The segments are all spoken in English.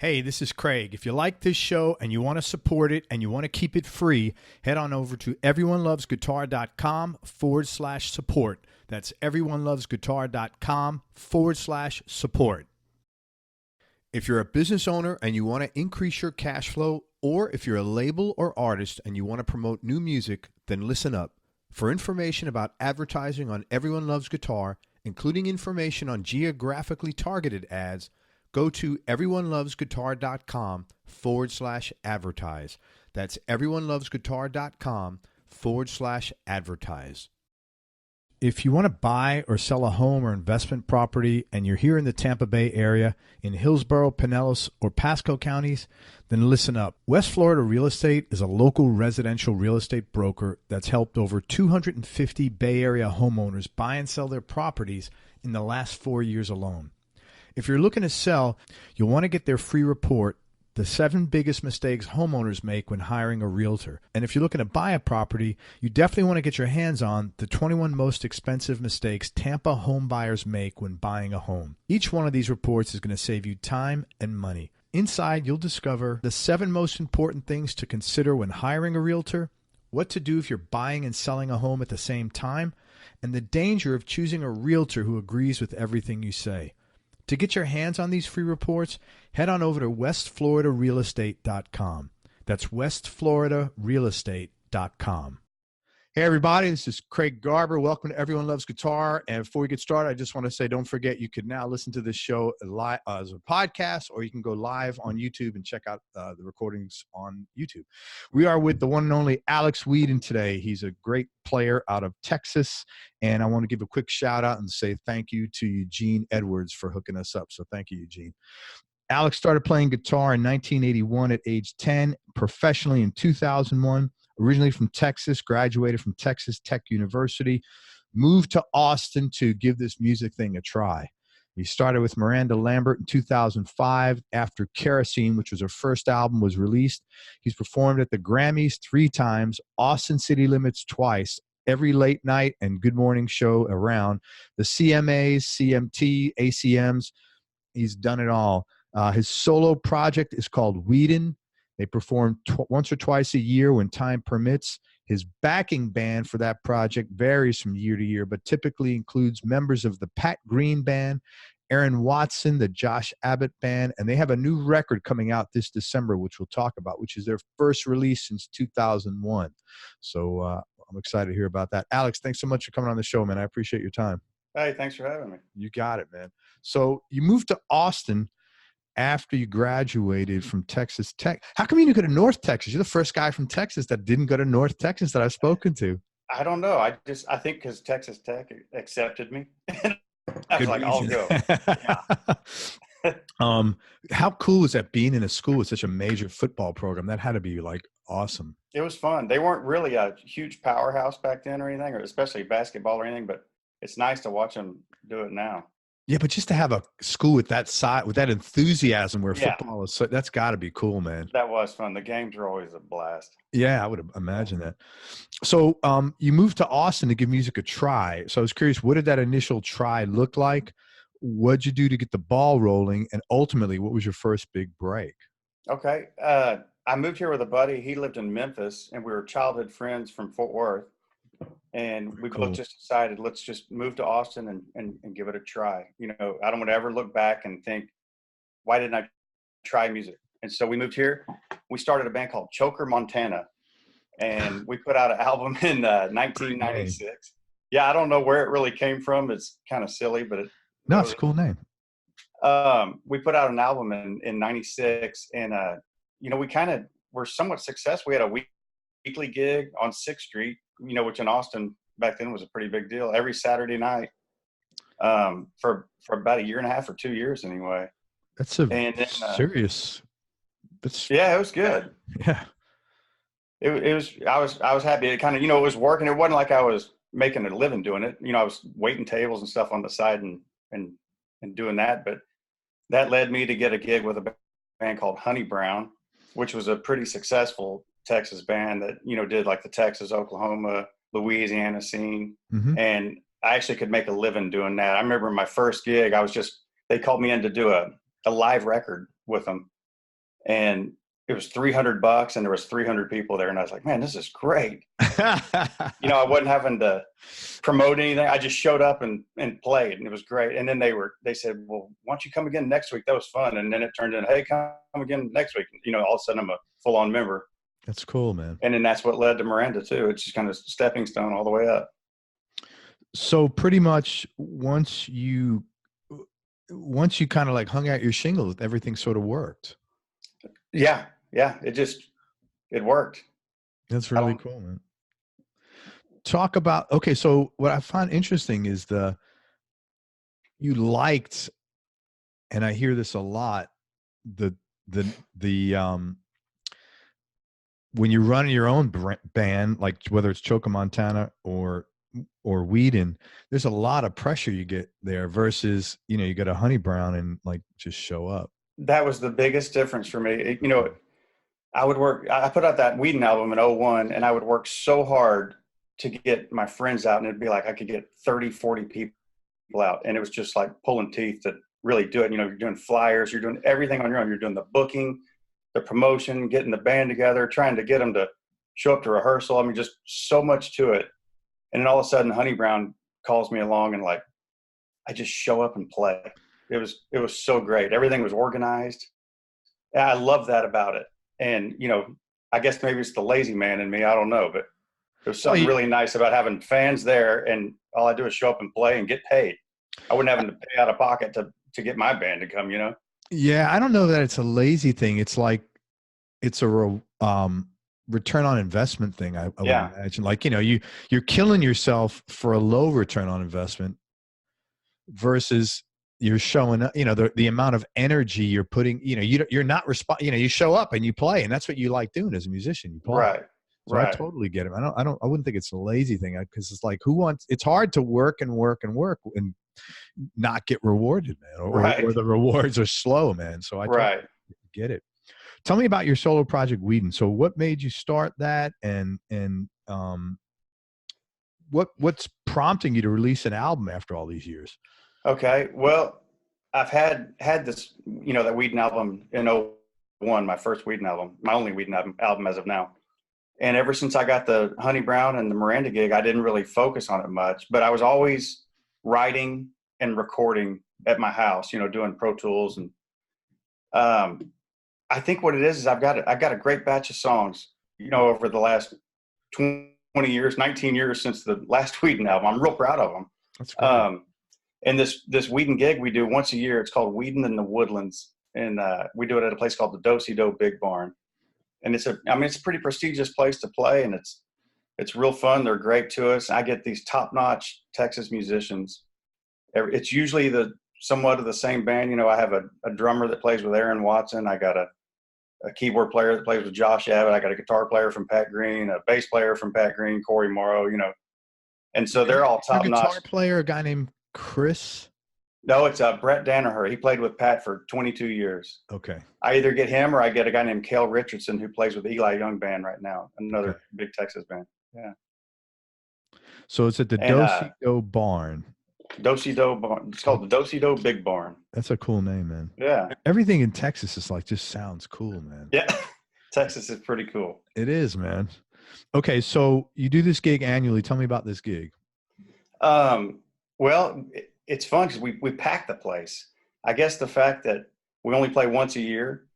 Hey, this is Craig. If you like this show and you want to support it and you want to keep it free, head on over to everyonelovesguitar.com/support. That's everyonelovesguitar.com/support. If you're a business owner and you want to increase your cash flow, or if you're a label or artist and you want to promote new music, then listen up. For information about advertising on Everyone Loves Guitar, including information on geographically targeted ads, go to everyonelovesguitar.com/advertise. That's everyonelovesguitar.com/advertise. If you want to buy or sell a home or investment property and you're here in the Tampa Bay area, in Hillsborough, Pinellas, or Pasco counties, then listen up. West Florida Real Estate is a local residential real estate broker that's helped over 250 Bay Area homeowners buy and sell their properties in the last 4 years alone. If you're looking to sell, you'll want to get their free report, The 7 Biggest Mistakes Homeowners Make When Hiring a Realtor. And if you're looking to buy a property, you definitely want to get your hands on the 21 Most Expensive Mistakes Tampa Home Buyers Make When Buying a Home. Each one of these reports is going to save you time and money. Inside, you'll discover the 7 most important things to consider when hiring a realtor, what to do if you're buying and selling a home at the same time, and the danger of choosing a realtor who agrees with everything you say. To get your hands on these free reports, head on over to westfloridarealestate.com. That's westfloridarealestate.com. Hey, everybody, this is Craig Garber. Welcome to Everyone Loves Guitar. And before we get started, I just want to say, don't forget, you can now listen to this show live, as a podcast, or you can go live on YouTube and check out the recordings on YouTube. We are with the one and only Alec Wheden today. He's a great player out of Texas. And I want to give a quick shout out and say thank you to Eugene Edwards for hooking us up. So thank you, Eugene. Alex started playing guitar in 1981 at age 10, professionally in 2001. Originally from Texas, graduated from Texas Tech University, moved to Austin to give this music thing a try. He started with Miranda Lambert in 2005 after Kerosene, which was her first album, was released. He's performed at the Grammys 3 times, Austin City Limits twice, every late night and good morning show around, the CMAs, CMT, ACMs. He's done it all. His solo project is called Weeden. They perform once or twice a year when time permits. His backing band for that project varies from year to year, but typically includes members of the Pat Green Band, Aaron Watson, the Josh Abbott Band, and they have a new record coming out this December, which we'll talk about, which is their first release since 2001. So I'm excited to hear about that. Alex, thanks so much for coming on the show, man. I appreciate your time. Hey, thanks for having me. You got it, man. So you moved to Austin after you graduated from Texas Tech. How come you didn't go to North Texas? You're the first guy from Texas that didn't go to North Texas that I've spoken to. I don't know. I think because Texas Tech accepted me. I was like, I'll go. Yeah. How cool is that, being in a school with such a major football program? That had to be like awesome. It was fun. They weren't really a huge powerhouse back then or anything, or especially basketball or anything, but it's nice to watch them do it now. Yeah, but just to have a school with that side, with that enthusiasm where football is, so that's got to be cool, man. That was fun. The games are always a blast. Yeah, I would imagine that. So you moved to Austin to give music a try. So I was curious, what did that initial try look like? What'd you do to get the ball rolling? And ultimately, what was your first big break? Okay. I moved here with a buddy. He lived in Memphis, and we were childhood friends from Fort Worth. And we both just decided, let's just move to Austin and give it a try. You know, I don't want to ever look back and think, why didn't I try music? And so we moved here. We started a band called Choker, Montana. And we put out an album in 1996. Yeah, I don't know where it really came from. It's kind of silly, but it's a cool name. We put out an album in 96. And, you know, we kind of were somewhat successful. We had a weekly gig on 6th Street, you know, which in Austin back then was a pretty big deal, every Saturday night for about a year and a half or 2 years anyway. That's serious. Yeah, it was good. Yeah. It was, I was happy. It kind of, you know, it was working. It wasn't like I was making a living doing it. You know, I was waiting tables and stuff on the side and doing that. But that led me to get a gig with a band called Honey Brown, which was a pretty successful Texas band that, you know, did like the Texas, Oklahoma, Louisiana scene. Mm-hmm. And I actually could make a living doing that. I remember my first gig, they called me in to do a live record with them. and it was $300 and there was 300 people there. And I was like, man, this is great. You know, I wasn't having to promote anything. I just showed up and played, and it was great. And then they said, well, why don't you come again next week? That was fun. And then it turned into, hey, come again next week. You know, all of a sudden I'm a full on member. That's cool, man. And then that's what led to Miranda too. It's just kind of stepping stone all the way up. So pretty much once you kind of like hung out your shingles, everything sort of worked. Yeah. It worked. That's really cool, man. Talk about, okay, so what I find interesting is you liked, and I hear this a lot, the when you're running your own band, like whether it's Choco Montana or Weeden, there's a lot of pressure you get there versus, you know, you got a Honey Brown and like just show up. That was the biggest difference for me. You know, I put out that Weeden album in 2001, and I would work so hard to get my friends out, and it'd be like I could get 30, 40 people out, and it was just like pulling teeth to really do it. You know, you're doing flyers, you're doing everything on your own. You're doing the booking, the promotion, getting the band together, trying to get them to show up to rehearsal. I mean, just so much to it. And then all of a sudden, Honey Brown calls me along, and like, I just show up and play. It was so great. Everything was organized. And I love that about it. And, you know, I guess maybe it's the lazy man in me. I don't know, but there was something really nice about having fans there, and all I do is show up and play and get paid. I wouldn't have to pay out of pocket to get my band to come, you know? Yeah, I don't know that it's a lazy thing. It's like it's a return on investment thing. I would imagine. Like, you know, you're killing yourself for a low return on investment versus you're showing up, you know, the amount of energy you're putting, you know, you're not you know, you show up and you play, and that's what you like doing as a musician. You play. Right. So I totally get it. I wouldn't think it's a lazy thing, because it's like, it's hard to work and not get rewarded, man, or the rewards are slow, man. So I totally get it. Tell me about your solo project, Weeden. So what made you start that, and what's prompting you to release an album after all these years? Okay. Well, I've had this, you know, that Weeden album in 2001, my first Weeden album, my only Weeden album as of now. And ever since I got the Honey Brown and the Miranda gig, I didn't really focus on it much, but I was always writing and recording at my house, you know, doing Pro Tools. And I think what it is I've got a great batch of songs, you know, over the last 20 years, 19 years since the last Weeden album. I'm real proud of them. That's great. And this Weeden gig we do once a year. It's called Weeden in the Woodlands, and we do it at a place called the Do-Si-Do Big Barn. And it's a pretty prestigious place to play, and it's real fun. They're great to us. I get these top-notch Texas musicians. It's usually somewhat of the same band. You know, I have a drummer that plays with Aaron Watson. I got a keyboard player that plays with Josh Abbott. I got a guitar player from Pat Green, a bass player from Pat Green, Corey Morrow, you know. And so they're all top-notch. Guitar player, a guy named Chris? No, it's Brett Danaher. He played with Pat for 22 years. Okay. I either get him or I get a guy named Cale Richardson who plays with the Eli Young Band right now, another big Texas band. Yeah. So it's at the Do-Si-Do Barn. Do-Si-Do Barn. It's called the Do-Si-Do Big Barn. That's a cool name, man. Yeah. Everything in Texas is like, just sounds cool, man. Yeah. Texas is pretty cool. It is, man. Okay, so you do this gig annually. Tell me about this gig. Well, it's fun because we pack the place. I guess the fact that we only play once a year,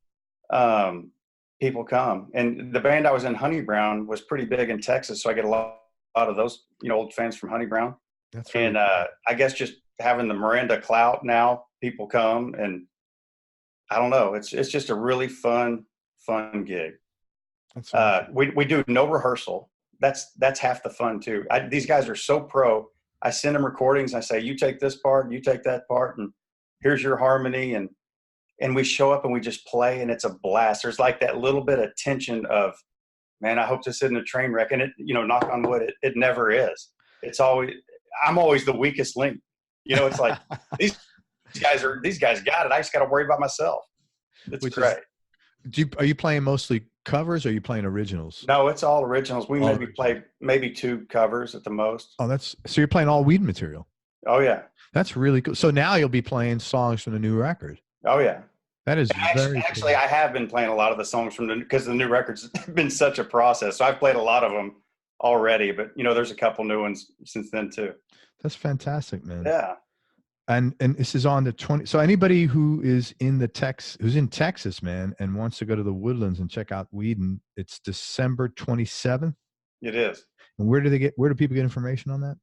people come. And the band I was in, Honey Brown, was pretty big in Texas, so I get a lot of those, you know, old fans from Honey Brown. That's right. And I guess just having the Miranda clout now, people come, and I don't know, it's just a really fun gig. That's awesome. We do no rehearsal. That's half the fun too. These guys are so pro. I send them recordings. I say, you take this part, you take that part, and here's your harmony. And we show up and we just play, and it's a blast. There's like that little bit of tension of, man, I hope this isn't a train wreck. And it, you know, knock on wood, it never is. I'm always the weakest link. You know, it's like these guys got it. I just got to worry about myself. It's great. Are you playing mostly covers, or are you playing originals? No, it's all originals. We play maybe 2 covers at the most. Oh, so you're playing all Weeden material. Oh yeah. That's really cool. So now you'll be playing songs from the new record. Oh yeah. That is very Actually, cool. I have been playing a lot of the songs from because the new records have been such a process. So I've played a lot of them already, but there's a couple new ones since then too. That's fantastic, man. Yeah. And this is on the 20. So anybody who is who's in Texas, man, and wants to go to the Woodlands and check out Weeden, it's December 27th. It is. And where do people get information on that?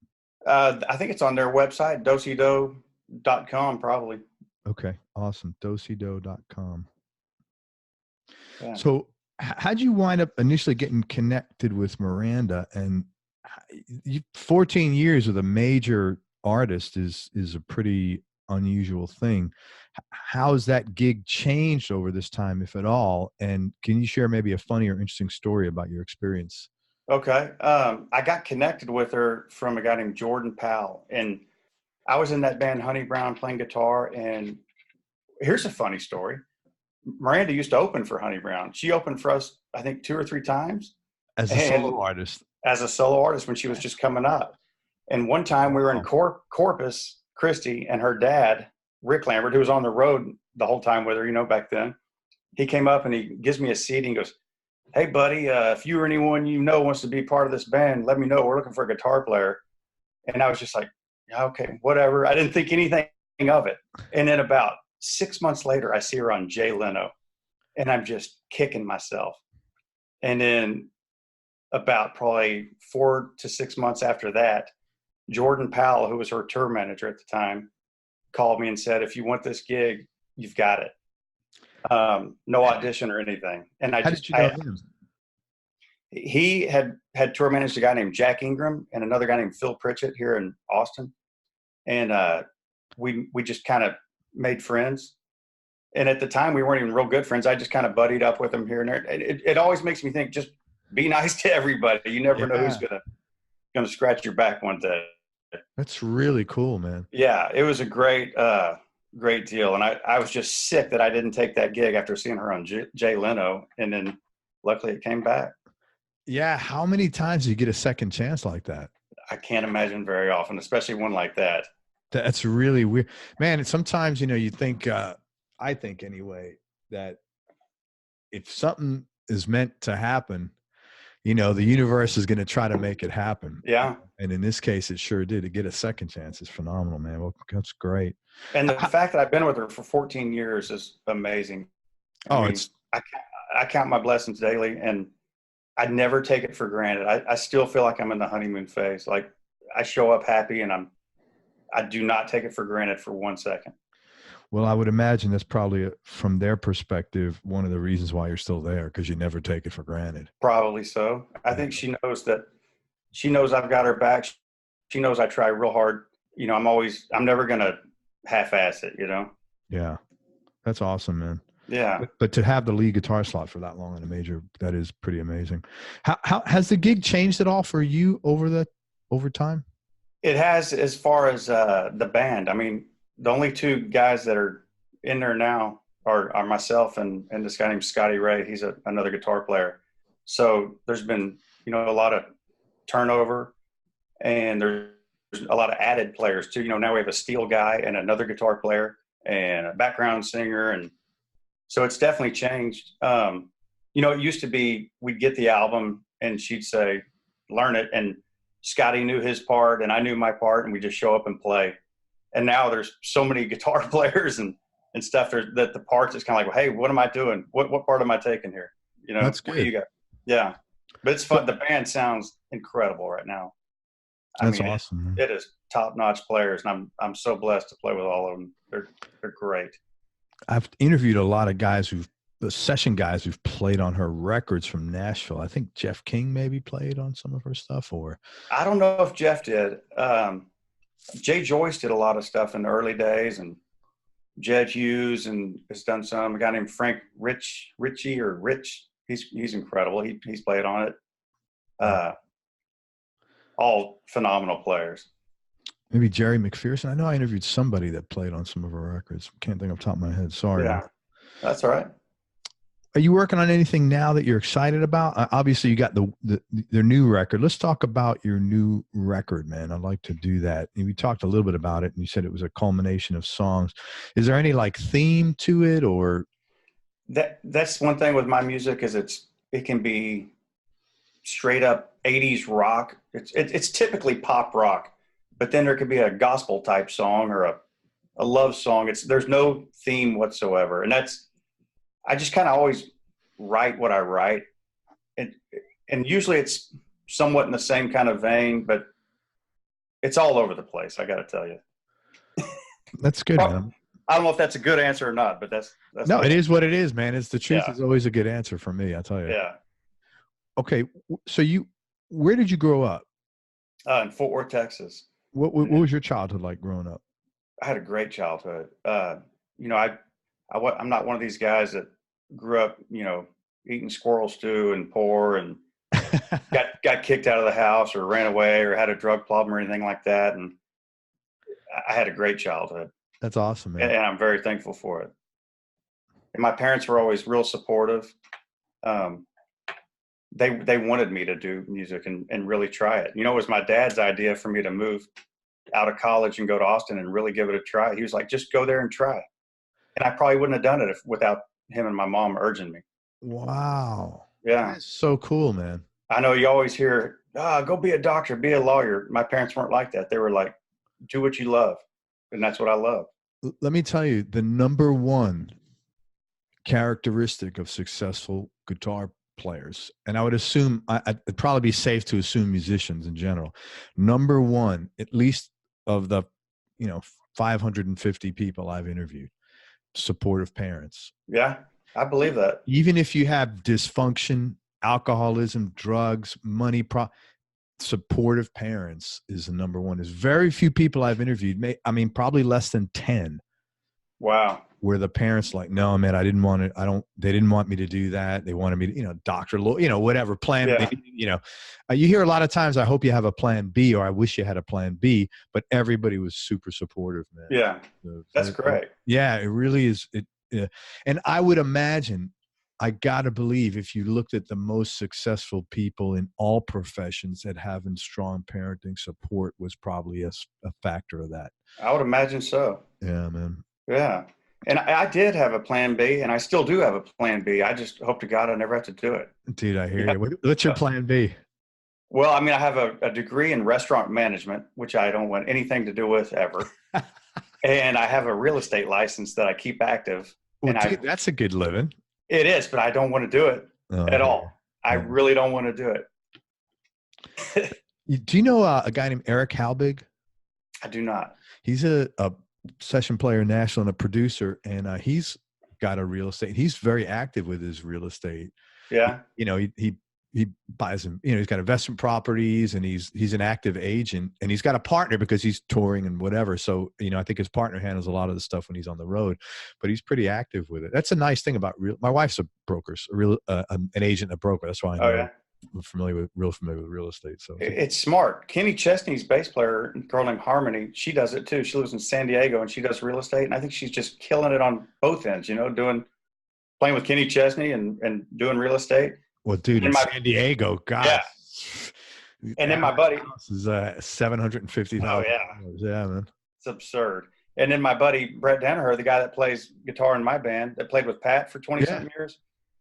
I think it's on their website, dosido.com, probably. Okay, awesome. dosido.com. Yeah. So how'd you wind up initially getting connected with Miranda? And 14 years with a major artist is a pretty unusual thing. How's that gig changed over this time, if at all? And can you share maybe a funny or interesting story about your experience? Okay. I got connected with her from a guy named Jordan Powell, and I was in that band Honey Brown playing guitar. And here's a funny story. Miranda used to open for Honey Brown. She opened for us, I think, 2 or 3 times. As a solo artist. As a solo artist when she was just coming up. And one time we were in Corpus Christi, and her dad, Rick Lambert, who was on the road the whole time with her, back then, he came up and he gives me a CD and goes, "Hey, buddy, if you or anyone wants to be part of this band, let me know. We're looking for a guitar player." And I was just like, okay, whatever. I didn't think anything of it. And then about 6 months later, I see her on Jay Leno, and I'm just kicking myself. And then about probably 4 to 6 months after that, Jordan Powell, who was her tour manager at the time, called me and said, "If you want this gig, you've got it. No audition or anything." And How did you know him? He had tour managed a guy named Jack Ingram and another guy named Phil Pritchett here in Austin. And we just kind of made friends. And at the time, we weren't even real good friends. I just kind of buddied up with him here and there. It always makes me think, just be nice to everybody. You never know who's gonna scratch your back one day. That's really cool, man. Yeah, it was a great deal. And I was just sick that I didn't take that gig after seeing her on Jay Leno. And then luckily it came back. Yeah. How many times do you get a second chance like that? I can't imagine very often, especially one like that. That's really weird, man. And sometimes, you think, I think anyway, that if something is meant to happen, the universe is going to try to make it happen. Yeah. And in this case, it sure did. To get a second chance is phenomenal, man. Well, that's great. And the fact that I've been with her for 14 years is amazing. I count my blessings daily, and I never take it for granted. I still feel like I'm in the honeymoon phase. Like, I show up happy, and I do not take it for granted for 1 second. Well, I would imagine that's probably, from their perspective, one of the reasons why you're still there, because you never take it for granted. Probably so. I think she knows I've got her back. She knows I try real hard. I'm never going to half-ass it, Yeah. That's awesome, man. Yeah. But to have the lead guitar slot for that long in a major, that is pretty amazing. How has the gig changed at all for you over time? It has, as far as the band. I mean, the only 2 guys that are in there now are myself and this guy named Scotty Ray. He's another guitar player. So there's been, a lot of turnover, and there's a lot of added players too. Now we have a steel guy and another guitar player and a background singer. And so it's definitely changed. It used to be, we'd get the album and she'd say, learn it. And Scotty knew his part and I knew my part, and we just show up and play. And now there's so many guitar players and stuff that the parts is kind of like, well, hey, what am I doing? What part am I taking here? That's good. What do you got? Yeah. But it's fun. The band sounds incredible right now. That's awesome. It is top-notch players, and I'm so blessed to play with all of them. They're great. I've interviewed a lot of guys the session guys who've played on her records from Nashville. I think Jeff King maybe played on some of her stuff, or I don't know if Jeff did. Jay Joyce did a lot of stuff in the early days, and Jed Hughes and has done some. A guy named Frank Rich. He's incredible. He's played on it. All phenomenal players. Maybe Jerry McPherson. I know I interviewed somebody that played on some of her records. Can't think off the top of my head. Sorry. Yeah, that's all right. Are you working on anything now that you're excited about? Obviously, you got their new record. Let's talk about your new record, man. I'd like to do that. And we talked a little bit about it, and you said it was a culmination of songs. Is there any like theme to it, or? That's one thing with my music is it can be straight up 80s rock. It's typically pop rock, but then there could be a gospel type song or a love song. There's no theme whatsoever, and I just kind of always write what I write, and usually it's somewhat in the same kind of vein, but it's all over the place. I got to tell you. That's good, man. I don't know if that's a good answer or not, but that's no, it is what it is, man. It's the truth. Yeah. Is always a good answer for me. I'll tell you. Yeah. Okay, so where did you grow up? In Fort Worth, Texas. What was your childhood like growing up? I had a great childhood. I'm not one of these guys that grew up, eating squirrel stew and poor and got kicked out of the house or ran away or had a drug problem or anything like that. And I had a great childhood. That's awesome, man. And I'm very thankful for it. And my parents were always real supportive. They wanted me to do music and really try it. It was my dad's idea for me to move out of college and go to Austin and really give it a try. He was like, just go there and try. And I probably wouldn't have done it without him and my mom urging me. Wow. Yeah. That's so cool, man. I know you always hear, go be a doctor, be a lawyer. My parents weren't like that. They were like, do what you love. And that's what I love. Let me tell you, the number one characteristic of successful guitar players, and I would assume, it'd probably be safe to assume musicians in general, number one, at least of the 550 people I've interviewed, supportive parents. Yeah, I believe that. Even if you have dysfunction, alcoholism, drugs, money, supportive parents is the number one. There's very few people I've interviewed, probably less than 10. Wow. Where the parents like, no, man, I didn't want it. They didn't want me to do that. They wanted me to, doctor, whatever plan, yeah. You hear a lot of times, I hope you have a plan B, or I wish you had a plan B, but everybody was super supportive, man. Yeah. That's great. Yeah, it really is. And I would imagine, I got to believe if you looked at the most successful people in all professions, that having strong parenting support was probably a factor of that. I would imagine so. Yeah, man. Yeah. And I did have a plan B, and I still do have a plan B. I just hope to God I never have to do it. Dude, I hear you. What's your plan B? Well, I have a degree in restaurant management, which I don't want anything to do with ever. And I have a real estate license that I keep active. Well, dude, that's a good living. It is, but I don't want to do it at all. I really don't want to do it. Do you know a guy named Eric Halbig? I do not. He's a session player, national, and a producer, and he's got a real estate. He's very active with his real estate. Yeah. He buys them, he's got investment properties, and he's an active agent, and he's got a partner because he's touring and whatever. So, I think his partner handles a lot of the stuff when he's on the road, but he's pretty active with it. That's a nice thing about my wife's a broker, an agent, a broker. That's why I know. Oh, yeah. I'm real familiar with real estate. So it's smart. Kenny Chesney's bass player, a girl named Harmony, she does it too. She lives in San Diego and she does real estate. And I think she's just killing it on both ends, playing with Kenny Chesney and doing real estate. Well, dude, in San Diego, God. Yeah. And then my buddy is $750,000. Oh yeah. Yeah, man. It's absurd. And then my buddy Brett Danaher, the guy that plays guitar in my band, that played with Pat for 20-something years,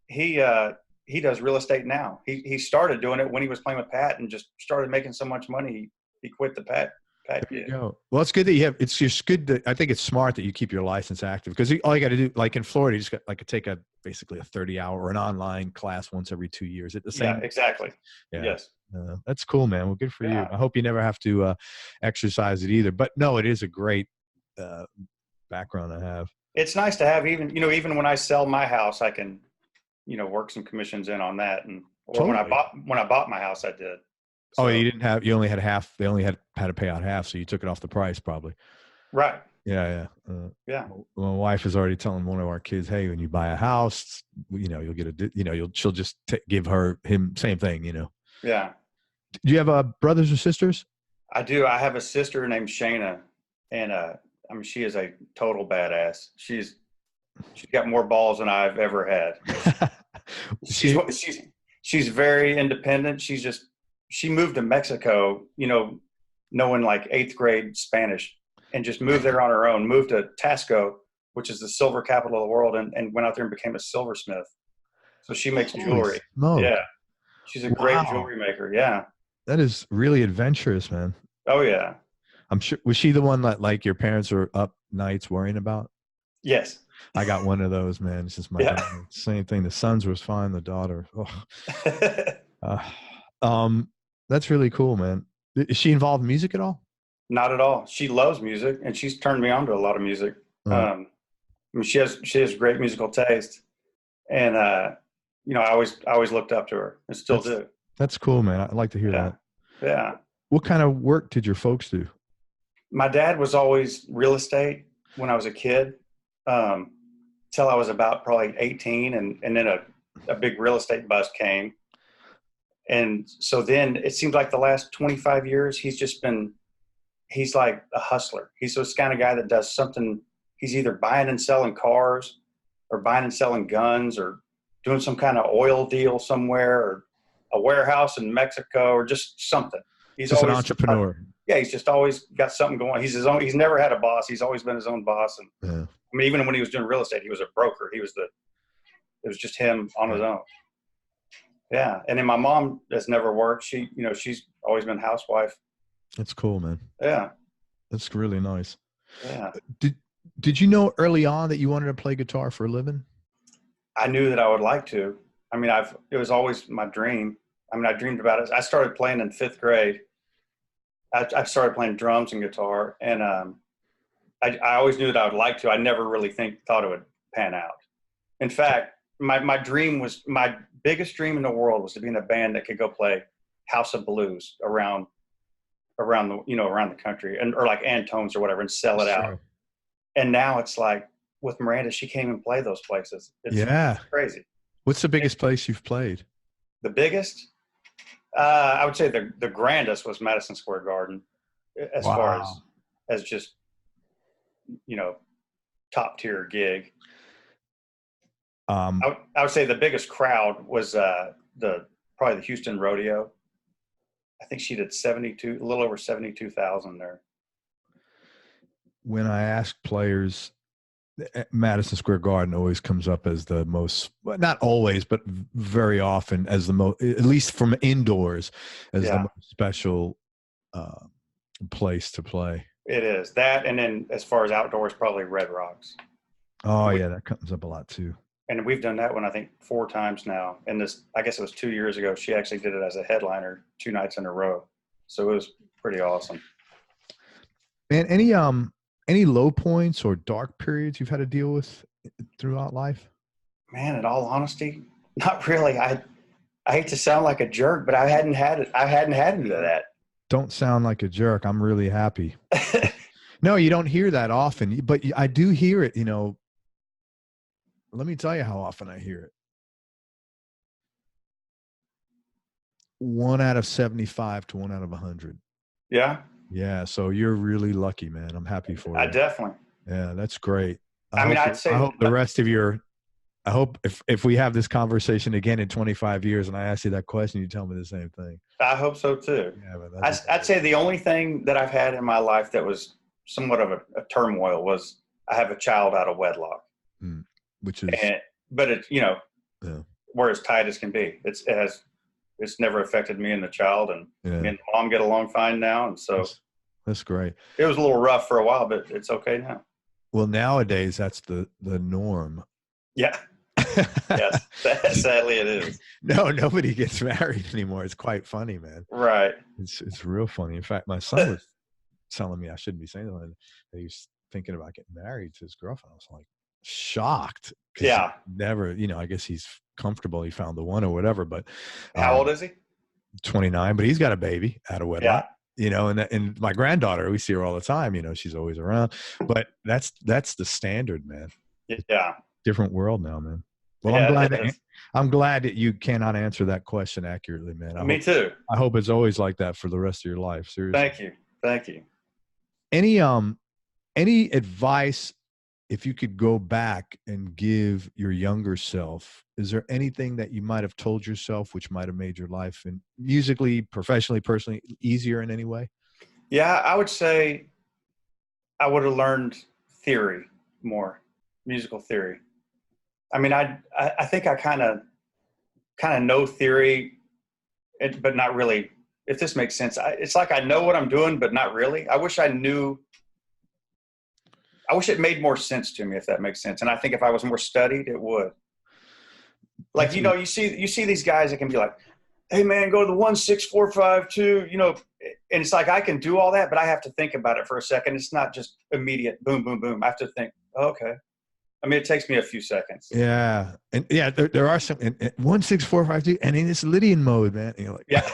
he does real estate now. He started doing it when he was playing with Pat and just started making so much money. He quit the Pat. There you go. Well, it's good that you have, it's just good that, I think it's smart that you keep your license active, because all you got to do, like in Florida, you just got take basically a 30-hour or an online class once every 2 years at the same. Yeah, exactly. Yeah. Yes. That's cool, man. Well, good for you. I hope you never have to exercise it either, but no, it is a great background to have. It's nice to have, even when I sell my house, I can, work some commissions in on that. And when I bought my house, I did. So, you only had half. They only had to pay out half, so you took it off the price, probably. Right. Yeah. Yeah. My wife is already telling one of our kids, "Hey, when you buy a house, you'll get she'll just give him same thing, Yeah. Do you have brothers or sisters? I do. I have a sister named Shayna, and she is a total badass. She's got more balls than I've ever had. She's very independent. She moved to Mexico, knowing like 8th grade Spanish, and just moved there on her own, moved to Tasco, which is the silver capital of the world, and went out there and became a silversmith. So she makes jewelry. Smoke. Yeah. She's a great jewelry maker. Yeah. That is really adventurous, man. Oh yeah. I'm sure. Was she the one that like your parents were up nights worrying about? Yes. I got one of those, man. It's just my daughter. Same thing. The sons was fine. The daughter. That's really cool, man. Is she involved in music at all? Not at all. She loves music, and she's turned me on to a lot of music. I mean, she has great musical taste, and I always looked up to her, and still do. That's cool, man. I'd like to hear that. Yeah. What kind of work did your folks do? My dad was always real estate when I was a kid, till I was about probably 18, and then a big real estate bust came. And so then it seems like the last 25 years, he's like a hustler. He's this kind of guy that does something. He's either buying and selling cars, or buying and selling guns, or doing some kind of oil deal somewhere, or a warehouse in Mexico, or just something. He's just always an entrepreneur. He's just always got something going. He's never had a boss. He's always been his own boss. And I mean, even when he was doing real estate, he was a broker. It was just him on his own. Yeah. And then my mom has never worked. She's always been a housewife. That's cool, man. Yeah. That's really nice. Yeah. Did you know early on that you wanted to play guitar for a living? I knew that I would like to. I mean, it was always my dream. I mean, I dreamed about it. I started playing in 5th grade. I started playing drums and guitar, and I always knew that I would like to. I never really thought it would pan out. In fact, my biggest dream in the world was to be in a band that could go play House of Blues around the country, or like Antone's or whatever, and sell it out. And now it's like with Miranda, she can't even play those places. It's crazy. What's the biggest place you've played? The biggest? I would say the grandest was Madison Square Garden, as far as just, top tier gig. I would say the biggest crowd was probably the Houston Rodeo. I think she did a little over 72,000 there. When I ask players, Madison Square Garden always comes up as the most, not always, but very often as the most, at least from indoors, as the most special place to play. It is that. And then as far as outdoors, probably Red Rocks. Oh, yeah, that comes up a lot too. And we've done that one, I think, 4 times now. And I guess it was 2 years ago, she actually did it as a headliner 2 nights in a row. So it was pretty awesome. Man, any low points or dark periods you've had to deal with throughout life? Man, in all honesty, not really. I hate to sound like a jerk, but I hadn't had any of that. Don't sound like a jerk. I'm really happy. No, you don't hear that often, but I do hear it, Let me tell you how often I hear it. 1 out of 75 to 1 out of 100. Yeah. Yeah. So you're really lucky, man. I'm happy for you. Definitely. Yeah, that's great. I'd say, I hope the rest of I hope if we have this conversation again in 25 years and I ask you that question, you tell me the same thing. I hope so too. Yeah, I'd say the only thing that I've had in my life that was somewhat of a turmoil was I have a child out of wedlock. Which is, but it's, we're as tight as can be. It's never affected me and the child, and me and the mom get along fine now. And so that's great. It was a little rough for a while, but it's okay now. Well, nowadays that's the norm. Yeah. Yes. Sadly it is. No, nobody gets married anymore. It's quite funny, man. Right. It's real funny. In fact, my son was telling me I shouldn't be saying that he was thinking about getting married to his girlfriend. I was like shocked. Yeah. Never, I guess he's comfortable. He found the one or whatever, but how old is he? 29, but he's got a baby out of wedlock. And my granddaughter, we see her all the time, she's always around, but that's the standard, man. Yeah. Different world now, man. Well, I'm glad that you cannot answer that question accurately, man. Me too. I hope it's always like that for the rest of your life. Seriously. Thank you. Any advice if you could go back and give your younger self, is there anything that you might have told yourself which might have made your life, and musically, professionally, personally, easier in any way? Yeah, I would say I would have learned theory more, musical theory. I mean, I think I kind of know theory, but not really. If this makes sense, it's like I know what I'm doing, but not really. I wish it made more sense to me, if that makes sense. And I think if I was more studied, it would. Like, you know, you see these guys that can be like, hey man, go to the 1-6-4-5-2, you know, and it's like, I can do all that, but I have to think about it for a second. It's not just immediate boom, boom, boom. I have to think, okay. I mean, it takes me a few seconds. Yeah. And yeah, there are some, and 1-6-4-5-2, and in this Lydian mode, man. You're like, yeah.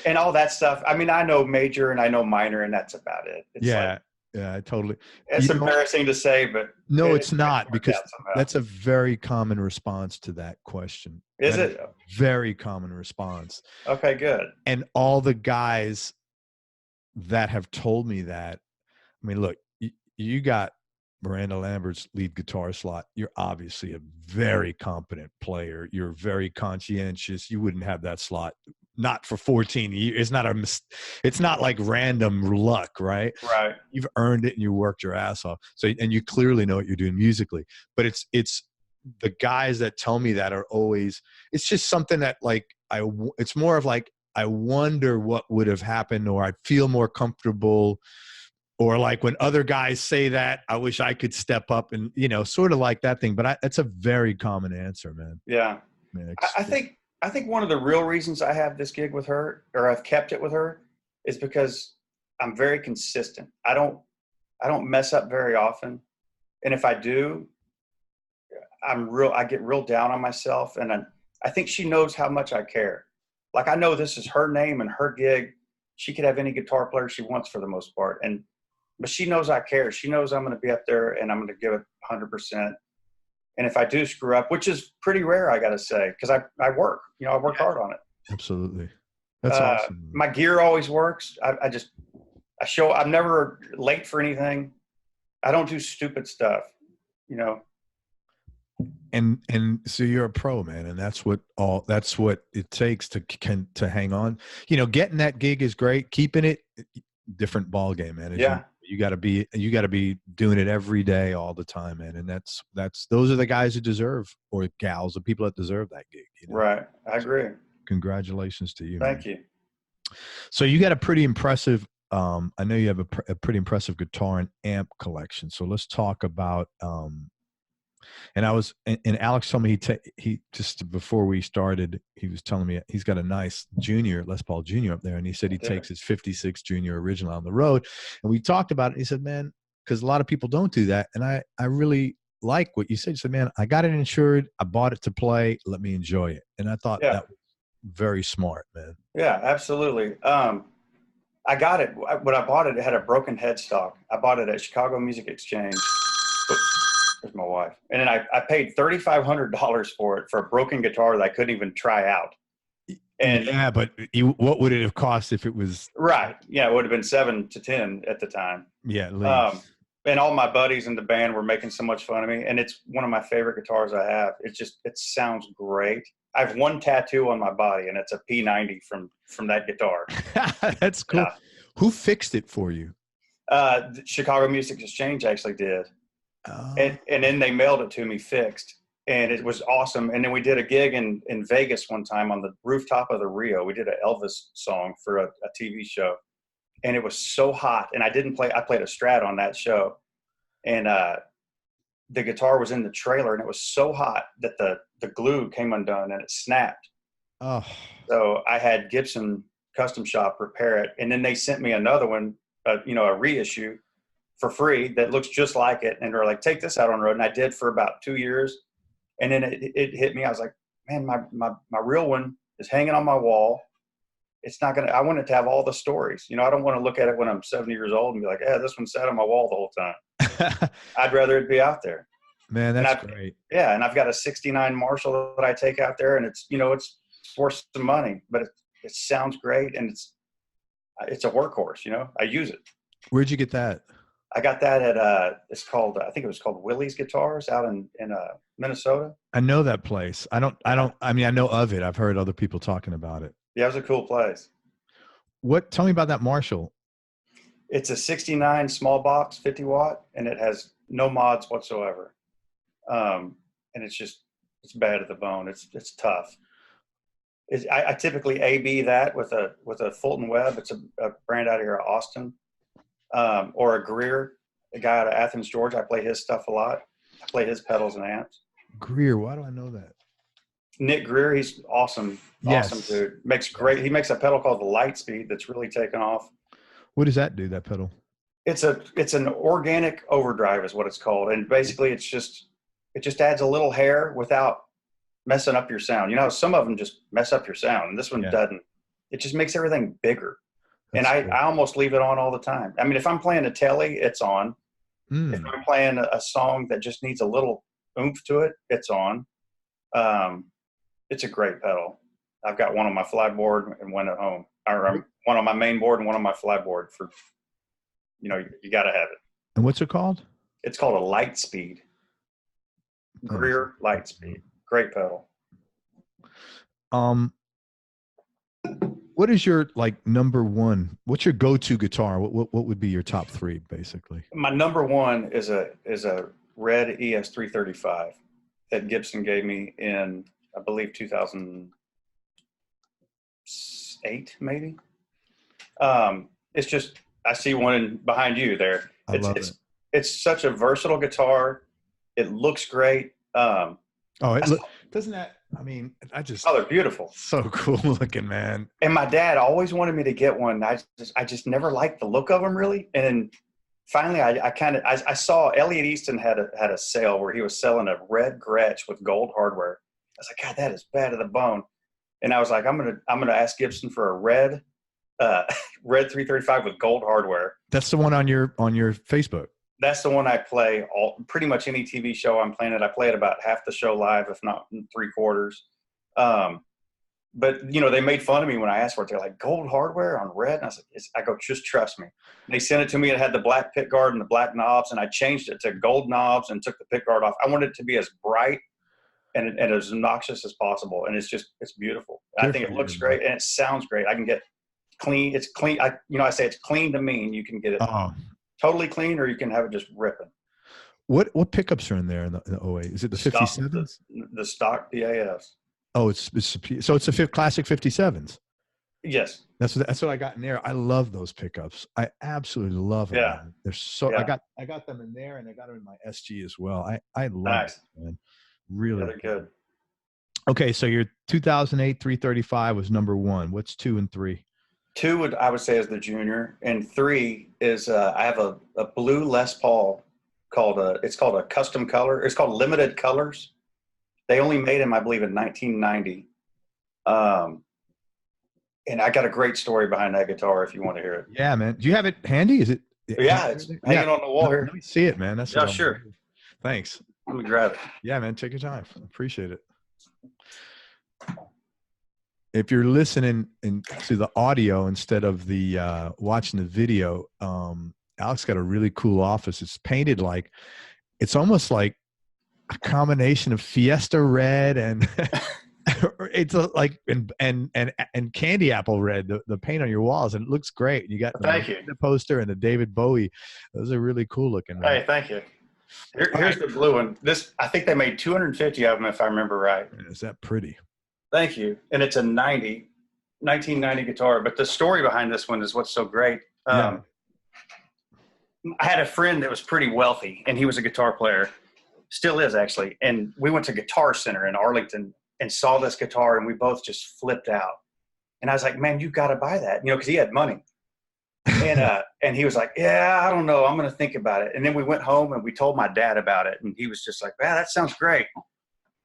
And all that stuff. I mean, I know major and I know minor, and that's about it. It's yeah. Yeah, totally. It's embarrassing to say, but no, it's not, because that's a very common response to that question. Is it? Very common response. Okay, good. And all the guys that have told me that, I mean, look, you got Miranda Lambert's lead guitar slot. You're obviously a very competent player. You're very conscientious. You wouldn't have that slot. Not for 14 years. It's not like random luck, right? Right. You've earned it and you worked your ass off. So, and you clearly know what you're doing musically, but it's the guys that tell me that are always, it's just something that like, it's more of like, I wonder what would have happened, or I'd feel more comfortable, or like when other guys say that, I wish I could step up and, you know, sort of like that thing. But that's a very common answer, man. Yeah. Man, I think one of the real reasons I have this gig with her, or I've kept it with her, is because I'm very consistent. I don't mess up very often. And if I do, I get real down on myself. And I think she knows how much I care. Like, I know this is her name and her gig. She could have any guitar player she wants for the most part. But she knows I care. She knows I'm going to be up there and I'm going to give it 100%. And if I do screw up, which is pretty rare, I got to say, because I work, you know, I work hard on it. Absolutely. That's awesome. My gear always works. I'm never late for anything. I don't do stupid stuff, you know. And so you're a pro, man, and that's what it takes to hang on. You know, getting that gig is great. Keeping it, different ball game, man. Yeah. You got to be doing it every day, all the time, man. And those are the guys who deserve, or gals, the people that deserve that gig. You know? Right. I agree. Congratulations to you. Thank man. you. So you got a pretty impressive, I know you have a pretty impressive guitar and amp collection. So let's talk about, and Alex told me he just before we started, he was telling me he's got a nice junior, Les Paul Junior up there. And he said he takes his 56 Junior original on the road. And we talked about it. He said, man, because a lot of people don't do that. And I really like what you said. You said, man, I got it insured. I bought it to play. Let me enjoy it. And I thought that was very smart, man. Yeah, absolutely. I got it. When I bought it, it had a broken headstock. I bought it at Chicago Music Exchange. There's my wife. And then I paid $3,500 for it, for a broken guitar that I couldn't even try out. And yeah, but what would it have cost if it was right? Yeah, it would have been 7 to 10 at the time. Yeah, at least. And all my buddies in the band were making so much fun of me, and it's one of my favorite guitars I have. It sounds great. I have one tattoo on my body, and it's a P90 from that guitar. That's cool. Who fixed it for you? The Chicago Music Exchange actually did. Oh. And then they mailed it to me fixed, and it was awesome. And then we did a gig in Vegas one time on the rooftop of the Rio. We did an Elvis song for a TV show, and it was so hot. And I played a Strat on that show, and the guitar was in the trailer, and it was so hot that the glue came undone and it snapped. Oh. So I had Gibson Custom Shop repair it, and then they sent me another one, a reissue, for free that looks just like it. And they're like, take this out on the road. And I did for about 2 years. And then it hit me. I was like, man, my real one is hanging on my wall. It's not I want it to have all the stories. You know, I don't want to look at it when I'm 70 years old and be like, yeah, this one sat on my wall the whole time. I'd rather it be out there. Man, that's great. Yeah. And I've got a 69 Marshall that I take out there, and it's worth some money, but it sounds great. And it's a workhorse, I use it. Where'd you get that? I got that at it's called I think it was called Willie's Guitars out in Minnesota. I know that place. I mean, I know of it. I've heard other people talking about it. Yeah, it was a cool place. Tell me about that Marshall. It's a 69 small box, 50 watt, and it has no mods whatsoever. And it's bad at the bone. It's tough. I typically A/B that with a Fulton Webb. It's a brand out of here, Austin, or a Greer, a guy out of Athens, Georgia. I play his stuff a lot. I play his pedals and amps. Greer, why do I know that? Nick Greer, he's awesome. Yes. Awesome dude. He makes a pedal called the Lightspeed that's really taken off. What does that do, that pedal? It's an organic overdrive is what it's called. And basically it just adds a little hair without messing up your sound. You know, some of them just mess up your sound, and this one doesn't. It just makes everything bigger. That's and I almost leave it on all the time. I mean, if I'm playing a telly, it's on. If I'm playing a song that just needs a little oomph to it, it's on. It's a great pedal. I've got one on my flyboard and one at home. One on my main board and one on my flyboard for, you got to have it. And what's it called? It's called a Lightspeed. Greer Lightspeed. Great pedal. What is your number one? What's your go-to guitar? What would be your top three, basically? My number one is a Red ES335 that Gibson gave me in, I believe, 2008, maybe. It's just, I see one behind you there. It's such a versatile guitar. It looks great. Doesn't that? I mean, they're beautiful. So cool looking, man. And my dad always wanted me to get one. I just never liked the look of them really. And then finally, I saw Elliot Easton had a sale where he was selling a red Gretsch with gold hardware. I was like, God, that is bad to the bone. And I was like, I'm gonna ask Gibson for a red 335 with gold hardware. That's the one on your Facebook. That's the one I play pretty much any TV show I'm playing it. I play it about half the show live, if not 3/4. But they made fun of me when I asked for it. They're like, gold hardware on red? And I said, I go, just trust me. And they sent it to me. It had the black pick guard and the black knobs, and I changed it to gold knobs and took the pick guard off. I wanted it to be as bright and as obnoxious as possible. And it's beautiful. I think it looks great and it sounds great. I can get clean. It's clean. I say it's clean to mean you can get it totally clean, or you can have it just ripping. What pickups are in there in the 08? Is it the 57s? The stock PAFs. Oh, it's a classic 57s. Yes. That's what I got in there. I love those pickups. I absolutely love them. Yeah. Man. They're so. Yeah. I got them in there, and I got them in my SG as well. I love it, man. Really, they're good. Okay, so your 2008 335 was number one. What's 2 and 3? 2 I would say is the Junior, and 3 is I have a blue Les Paul it's called a custom color. It's called Limited Colors. They only made them, I believe, in 1990. And I got a great story behind that guitar if you want to hear it. Yeah, man. Do you have it handy? Is it? Yeah, it's hanging on the wall here. Let me see it, man. That's sure. Thanks. Let me grab it. Yeah, man. Take your time. Appreciate it. If you're listening to the audio instead of the watching the video, Alex got a really cool office. It's painted it's almost like a combination of Fiesta red and it's and candy apple red. The paint on your walls, and it looks great. You got the poster and the David Bowie. Those are really cool looking. Man. Hey, thank you. Here's the blue one. I think they made 250 of them, if I remember right. Is that pretty? Thank you. And it's a 1990 guitar. But the story behind this one is what's so great. I had a friend that was pretty wealthy, and he was a guitar player. Still is, actually. And we went to Guitar Center in Arlington and saw this guitar, and we both just flipped out. And I was like, man, you got to buy that, because he had money. And he was like, yeah, I don't know. I'm going to think about it. And then we went home and we told my dad about it. And he was just like, that sounds great.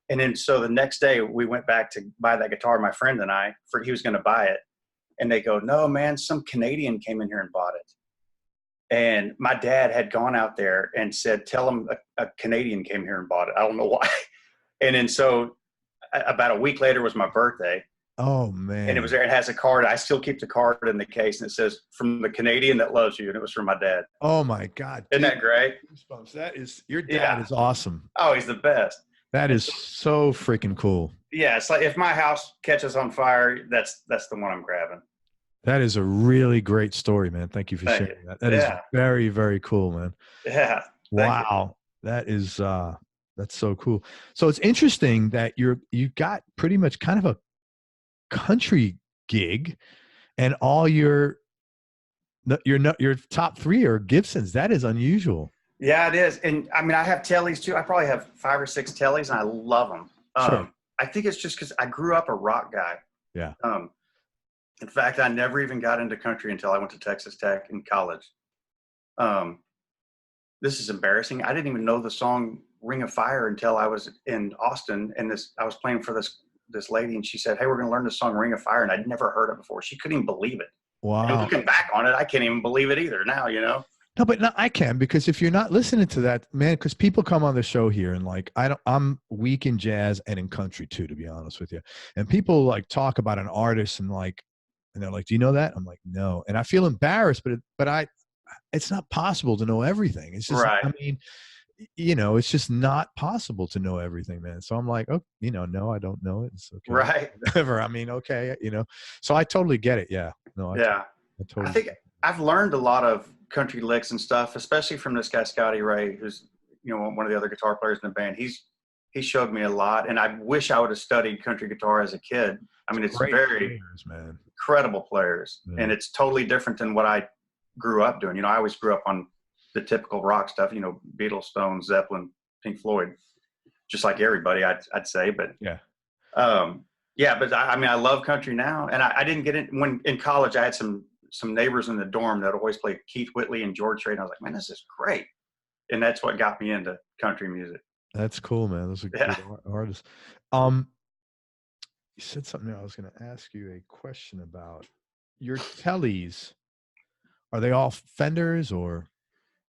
And then so the next day we went back to buy that guitar, my friend and I, he was going to buy it. And they go, no, man, some Canadian came in here and bought it. And my dad had gone out there and said, tell him a Canadian came here and bought it. I don't know why. And then so about a week later was my birthday. Oh And it man. was there. It has a card. I still keep the card in the case, and it says, "From the Canadian that loves you," and it was from my dad. Oh my God, Isn't dude. that great? Goosebumps. That is, your dad Yeah. is awesome. Oh, he's the best. That And is so, so freaking cool. yeah, it's like if my house catches on fire, that's the one I'm grabbing. That is a really great story, man. Thank you for Thank you. sharing that. That is Yeah. very, very cool, man. Yeah. Thank you. Wow. That is that's so cool. So it's interesting that you got pretty much kind of a country gig, and all your top three are Gibsons. That is unusual. Yeah, it is. And I mean, I have tellies too. I probably have 5 or 6 tellies, and I love them. Sure. I think it's just because I grew up a rock guy. Yeah. In fact, I never even got into country until I went to Texas Tech in college. This is embarrassing. I didn't even know the song "Ring of Fire" until I was in Austin, and I was playing for this lady, and she said, "Hey, we're going to learn this song "Ring of Fire," and I'd never heard it before. She couldn't even believe it. Wow. And looking back on it, I can't even believe it either now, you know? No, but no, I can, because if you're not listening to that, man, because people come on the show here and like, I'm weak in jazz and in country too, to be honest with you. And people like talk about an artist and they're like, do you know that? I'm like, no. And I feel embarrassed, but it's not possible to know everything. It's just, Right. I mean, you know, it's just not possible to know everything, man. So I'm like, oh, you know, no, I don't know it. It's okay. Right. Whatever. I mean, okay, you know, so I totally get it. Yeah. No, Yeah. I totally I think I've learned a lot of country licks and stuff, especially from this guy, Scotty Ray, who's, you know, one of the other guitar players in the band. He showed me a lot, and I wish I would have studied country guitar as a kid. I mean, it's great very players, man. incredible players, Yeah. and it's totally different than what I grew up doing. You know, I always grew up on the typical rock stuff, you know, Beatles, Stones, Zeppelin, Pink Floyd, just like everybody, I'd say. But Yeah. yeah, but I mean, I love country now, and I didn't get it when in college. I had some neighbors in the dorm that always played Keith Whitley and George Strait, and I was like, man, this is great, and that's what got me into country music. That's cool, man. Those are Yeah. good artists. You said something I was going to ask you a question about. Your tellies, are they all Fenders or?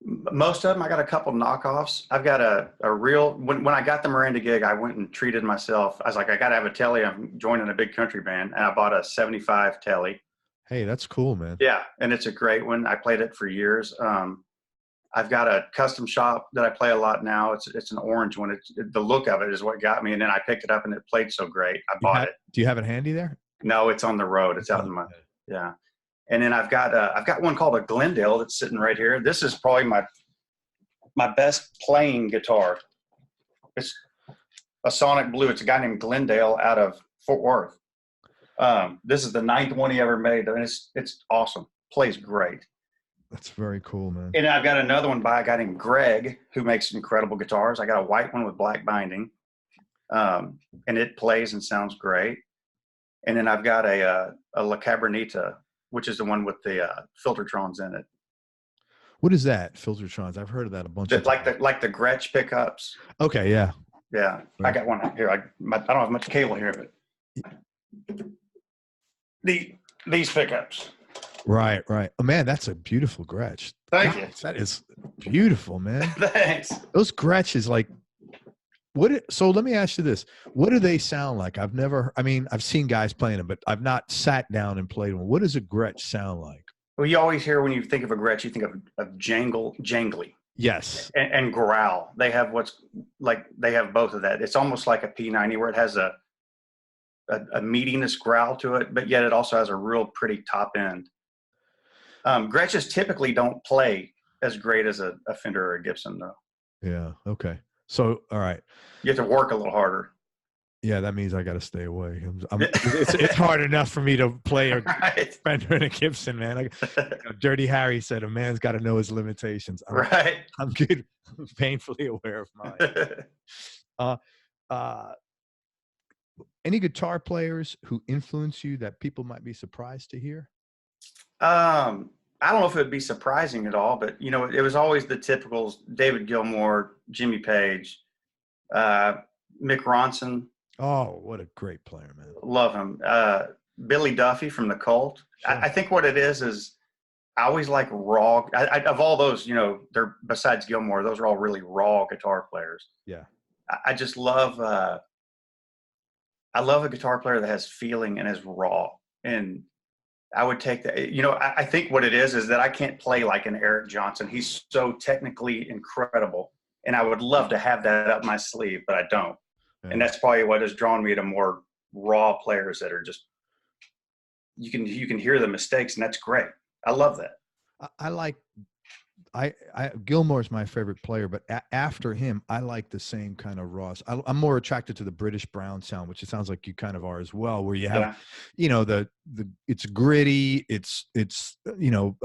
Most of them, I got a couple knockoffs. I've got a real, when I got the Miranda gig, I went and treated myself. I was like, I got to have a telly. I'm joining a big country band, and I bought a 75 telly. Hey, that's cool, man. Yeah, and it's a great one. I played it for years. I've got a custom shop that I play a lot now. It's an orange one. The look of it is what got me, and then I picked it up and it played so great. I bought it. Do you have it handy there? No, it's on the road. It's out in my yeah. And then I've got one called a Glendale that's sitting right here. This is probably my best playing guitar. It's a Sonic Blue. It's a guy named Glendale out of Fort Worth. This is the 9th one he ever made, and it's awesome. Plays great. That's very cool, man. And I've got another one by a guy named Greg who makes incredible guitars. I got a white one with black binding, and it plays and sounds great. And then I've got a La Cabernita, which is the one with the Filtertrons in it. What is that? Filtertrons. I've heard of that a bunch of like times. the Gretsch pickups. Okay, yeah. Yeah, I got one here. I don't have much cable here, but these pickups. Right. Oh, man, that's a beautiful Gretsch. Thank you. That is beautiful, man. Thanks. Those Gretches, like, so let me ask you this. What do they sound like? I've seen guys playing them, but I've not sat down and played one. What does a Gretsch sound like? Well, you always hear when you think of a Gretsch, you think of jangly. Yes. And growl. They have they have both of that. It's almost like a P90 where it has a meatiness growl to it, but yet it also has a real pretty top end. Gretches typically don't play as great as a Fender or a Gibson, though. Yeah. Okay. So, all right. You have to work a little harder. Yeah, that means I got to stay away. It's hard enough for me to play a Fender and a Gibson, man. Dirty Harry said, a man's got to know his limitations. I'm good. I'm painfully aware of mine. Any guitar players who influence you that people might be surprised to hear? I don't know if it would be surprising at all, but you know, it was always the typicals: David Gilmour, Jimmy Page, Mick Ronson. Oh, what a great player, man! Love him. Billy Duffy from the Cult. Sure. I think what it is I always like raw. Of all those, you know, they're besides Gilmour, those are all really raw guitar players. Yeah. I just love. I I love a guitar player that has feeling and is raw. And I would take that. You know, I think what it is that I can't play like an Eric Johnson. He's so technically incredible. And I would love to have that up my sleeve, but I don't. Yeah. And that's probably what has drawn me to more raw players that are just, you can hear the mistakes, and that's great. I love that. I like Gilmore's my favorite player, but after him, I like the same kind of raw. I'm more attracted to the British Brown sound, which it sounds like you kind of are as well, where you have, you know, the it's gritty, it's you know,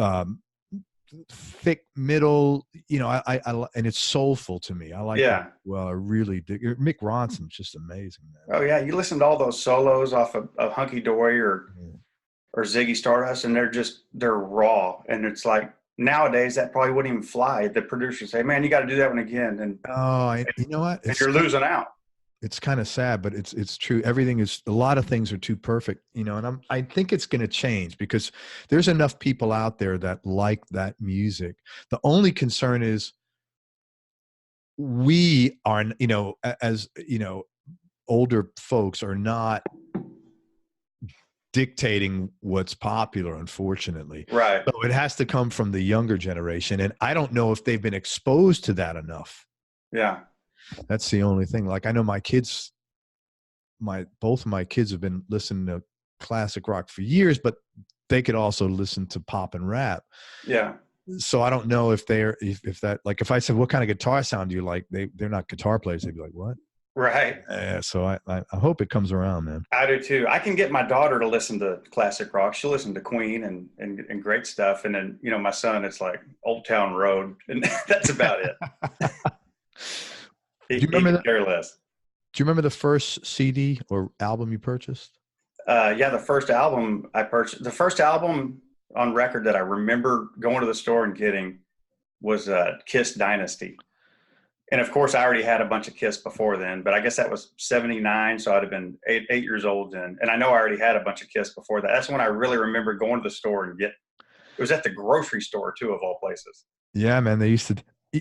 thick middle, you know, I and it's soulful to me. I like that. Well, I really dig. Mick Ronson's just amazing, man. Oh yeah, you listen to all those solos off of Hunky Dory or Ziggy Stardust, and they're raw, and it's like, nowadays that probably wouldn't even fly. The producers say, "Man, you got to do that one again." And you know what? You're losing out. It's kind of sad, but it's true. Everything is, a lot of things are too perfect, you know. And I think it's going to change because there's enough people out there that like that music. The only concern is we are, you know, as you know, older folks are not dictating what's popular, unfortunately. Right. So it has to come from the younger generation. And I don't know if they've been exposed to that enough. Yeah. That's the only thing. Like, I know my kids, both of my kids have been listening to classic rock for years, but they could also listen to pop and rap. Yeah. So I don't know if if I said, what kind of guitar sound do you like? They're not guitar players. They'd be like, what? Right. So I hope it comes around, man. I do too. I can get my daughter to listen to classic rock. She'll listen to Queen and great stuff. And then, you know, my son, it's like Old Town Road, and that's about it. Do you remember care less. Do you remember the first CD or album you purchased? Yeah, the first album I purchased, the first album on record that I remember going to the store and getting was Kiss Dynasty. And of course, I already had a bunch of Kiss before then, but I guess that was 79, so I'd have been eight years old then. And I know I already had a bunch of Kiss before that. That's when I really remember going to the store and it was at the grocery store too, of all places. Yeah, man, they used to.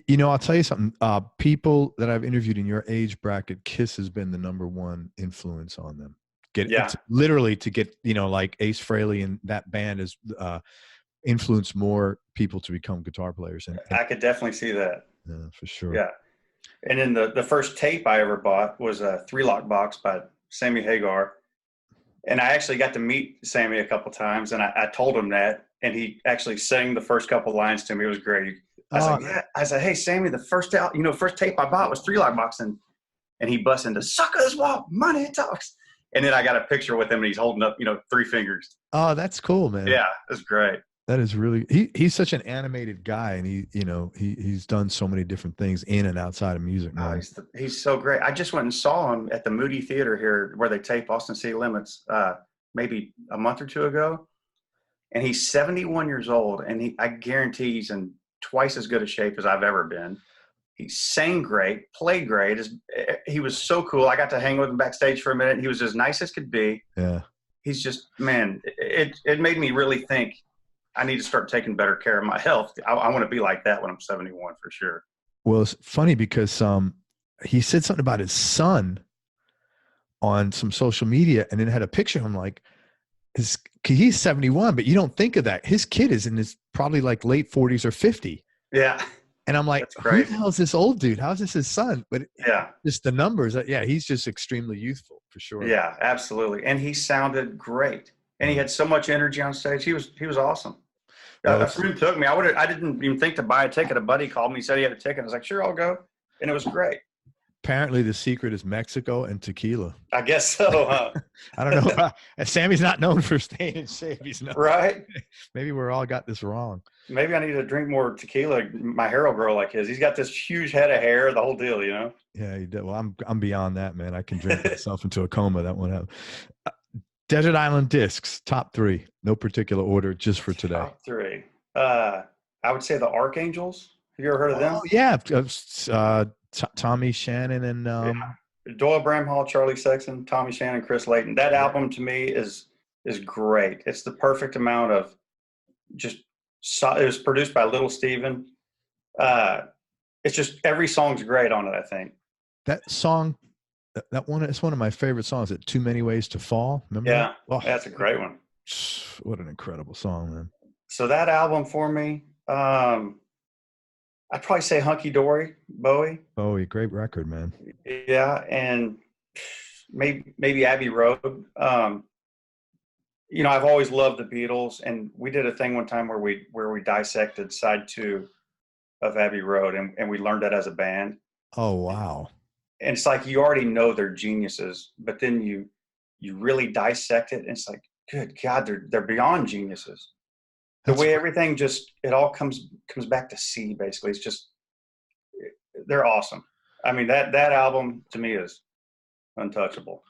You know, I'll tell you something. People that I've interviewed in your age bracket, Kiss has been the #1 influence on them. It's literally to get, you know, like Ace Frehley and that band has influenced more people to become guitar players. And I could definitely see that. Yeah, for sure. Yeah. And then the first tape I ever bought was a 3-Lock Box by Sammy Hagar. And I actually got to meet Sammy a couple times, and I told him that, and he actually sang the first couple lines to me. It was great. I said, hey, Sammy, the first tape I bought was 3-Lock Box, and he busts into "Suckers Walk, Money Talks." And then I got a picture with him, and he's holding up, 3 fingers. Oh, that's cool, man. Yeah, that's great. That is really, he's such an animated guy, and he's done so many different things in and outside of music, man. He's so great. I just went and saw him at the Moody Theater here where they tape Austin City Limits maybe a month or two ago. And he's 71 years old, and I guarantee he's in twice as good a shape as I've ever been. He sang great, played great. He was so cool. I got to hang with him backstage for a minute. He was as nice as could be. Yeah. He's just, man, it made me really think I need to start taking better care of my health. I want to be like that when I'm 71 for sure. Well, it's funny because he said something about his son on some social media, and then had a picture of him like, he's 71, but you don't think of that. His kid is in his probably like late 40s or 50. Yeah. And I'm like, who the hell is this old dude? How is this his son? But yeah, just the numbers. Yeah, he's just extremely youthful for sure. Yeah, absolutely. And he sounded great. And he had so much energy on stage. He was awesome. A friend took me. I didn't even think to buy a ticket. A buddy called me, said he had a ticket. I was like, sure, I'll go. And it was great. Apparently the secret is Mexico and tequila. I guess so, huh? I don't know. Sammy's not known for staying in shape. He's not. Right. Maybe we're all got this wrong. Maybe I need to drink more tequila. My hair will grow like his. He's got this huge head of hair, the whole deal, Yeah, he did. Well, I'm beyond that, man. I can drink myself into a coma. That won't happen. Desert Island Discs, top 3. No particular order, just for today. Top 3. I would say the Archangels. Have you ever heard of them? Oh, yeah. Tommy Shannon and Doyle Bramhall, Charlie Sexton, Tommy Shannon, Chris Layton. That album to me is great. It's the perfect amount of just. It was produced by Little Steven. It's just every song's great on it, I think. That song That one is one of my favorite songs. It Too Many Ways to Fall. Remember that? Yeah, Oh, that's a great one. what an incredible song, man. So that album for me, I'd probably say Hunky Dory, Bowie. Oh, a great record, man. Yeah, and maybe Abbey Road. I've always loved the Beatles, and we did a thing one time where we dissected side 2 of Abbey Road, and we learned that as a band. Oh, wow. And it's like you already know they're geniuses, but then you really dissect it, and it's like, good God, they're beyond geniuses. The way everything it all comes back to C, basically. It's just, they're awesome. I mean, that album to me is untouchable.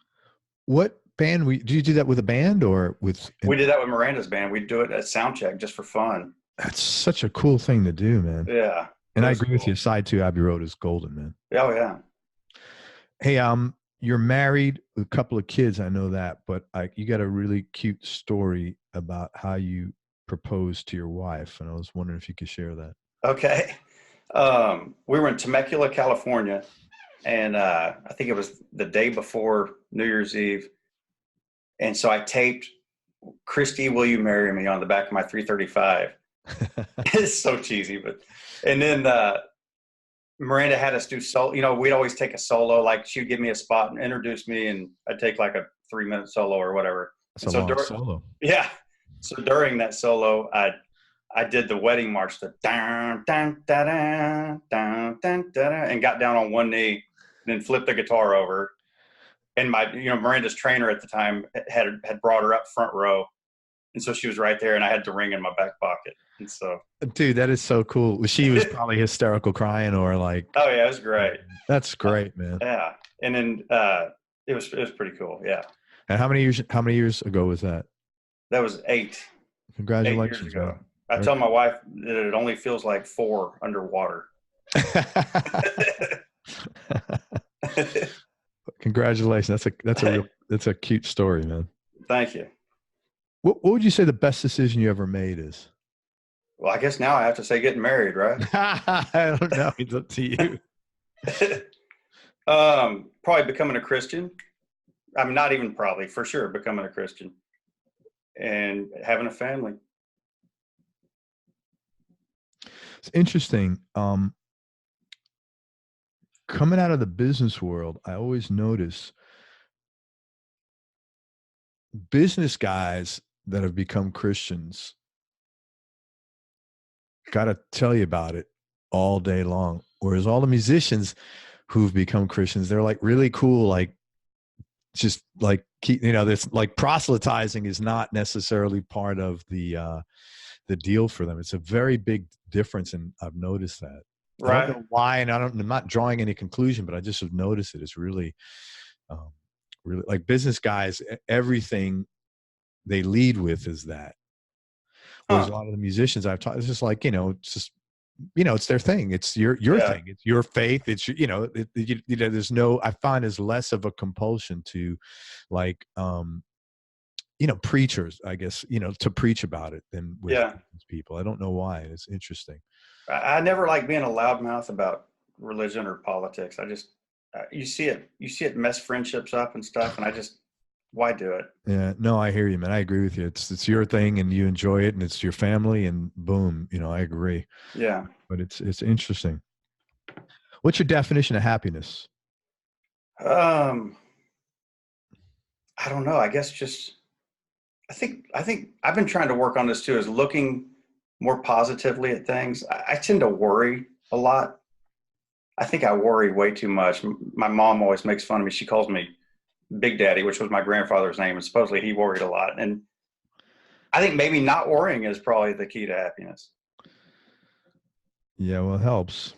What band do you do that with a band or with? We did that with Miranda's band. We'd do it at soundcheck just for fun. That's such a cool thing to do, man. Yeah. And I agree with you. Side 2 Abbey Road is golden, man. Oh yeah. Hey, you're married with a couple of kids. I know that, but you got a really cute story about how you proposed to your wife, and I was wondering if you could share that. Okay. We were in Temecula, California, and I think it was the day before New Year's Eve. And so I taped "Christy, Will You Marry Me" on the back of my 335. It's so cheesy, and then Miranda had us do solo. We'd always take a solo, like she'd give me a spot and introduce me, and I'd take like a 3-minute solo or whatever. That's a long solo. Yeah. So during that solo, I did the wedding march, the dun, dun, dun, dun, dun, dun, dun, and got down on one knee, and then flipped the guitar over. And Miranda's trainer at the time had brought her up front row. And so she was right there, and I had the ring in my back pocket. And so, dude, that is so cool. She was probably hysterical crying or like, oh yeah, it was great. That's great, man. Yeah. And then it was pretty cool. Yeah. And how many years ago was that? That was 8. Congratulations, 8 years ago. man. I tell my wife that it only feels like 4 underwater. Congratulations. That's a cute story, man. Thank you. What would you say the best decision you ever made is? Well, I guess now I have to say getting married, right? I don't know. It's up to you. Probably becoming a Christian. I mean, not even probably, for sure, becoming a Christian and having a family. It's interesting. Coming out of the business world, I always notice business guys that have become Christians got to tell you about it all day long. Whereas all the musicians who've become Christians, they're like really cool, like just like, this like proselytizing is not necessarily part of the deal for them. It's a very big difference, and I've noticed that. Right. I don't know why, and I'm not drawing any conclusion, but I just have noticed it. It's really, really like business guys. Everything they lead with is that. Whereas a lot of the musicians I've taught, it's just like it's just it's their thing. It's your thing. It's your faith. It's there's no. I find there's less of a compulsion to, like, preachers, I guess, to preach about it than with people. I don't know why. It's interesting. I never like being a loudmouth about religion or politics. I just, you see it mess friendships up and stuff. And why do it? Yeah, no, I hear you, man. I agree with you. It's your thing and you enjoy it and it's your family and boom, I agree. Yeah. But it's interesting. What's your definition of happiness? I don't know. I guess just, I think I've been trying to work on this too, is looking more positively at things. I tend to worry a lot. I think I worry way too much. My mom always makes fun of me. She calls me Big Daddy, which was my grandfather's name, and supposedly he worried a lot. And I think maybe not worrying is probably the key to happiness. Yeah, well, it helps.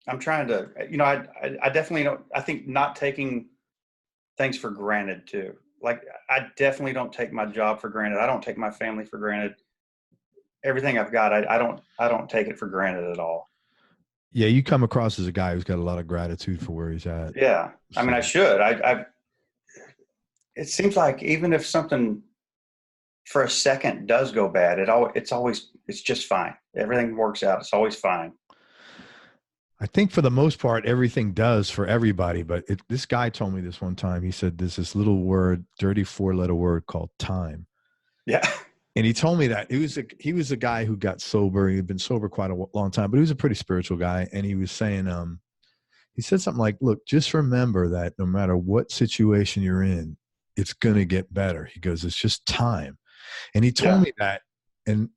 I'm trying to, I definitely don't, I think not taking things for granted too. Like, I definitely don't take my job for granted. I don't take my family for granted. Everything I've got, I don't take it for granted at all. Yeah, you come across as a guy who's got a lot of gratitude for where he's at. Yeah, I mean, I should. It seems like even if something for a second does go bad, it's just fine. Everything works out. It's always fine. I think for the most part, everything does for everybody. But this guy told me this one time. He said there's this little word, dirty 4-letter word called time. Yeah. And he told me that he was a guy who got sober. He'd been sober quite a long time, but he was a pretty spiritual guy. And he was saying, he said something like, look, just remember that no matter what situation you're in, it's going to get better. He goes, it's just time. And he told me that. And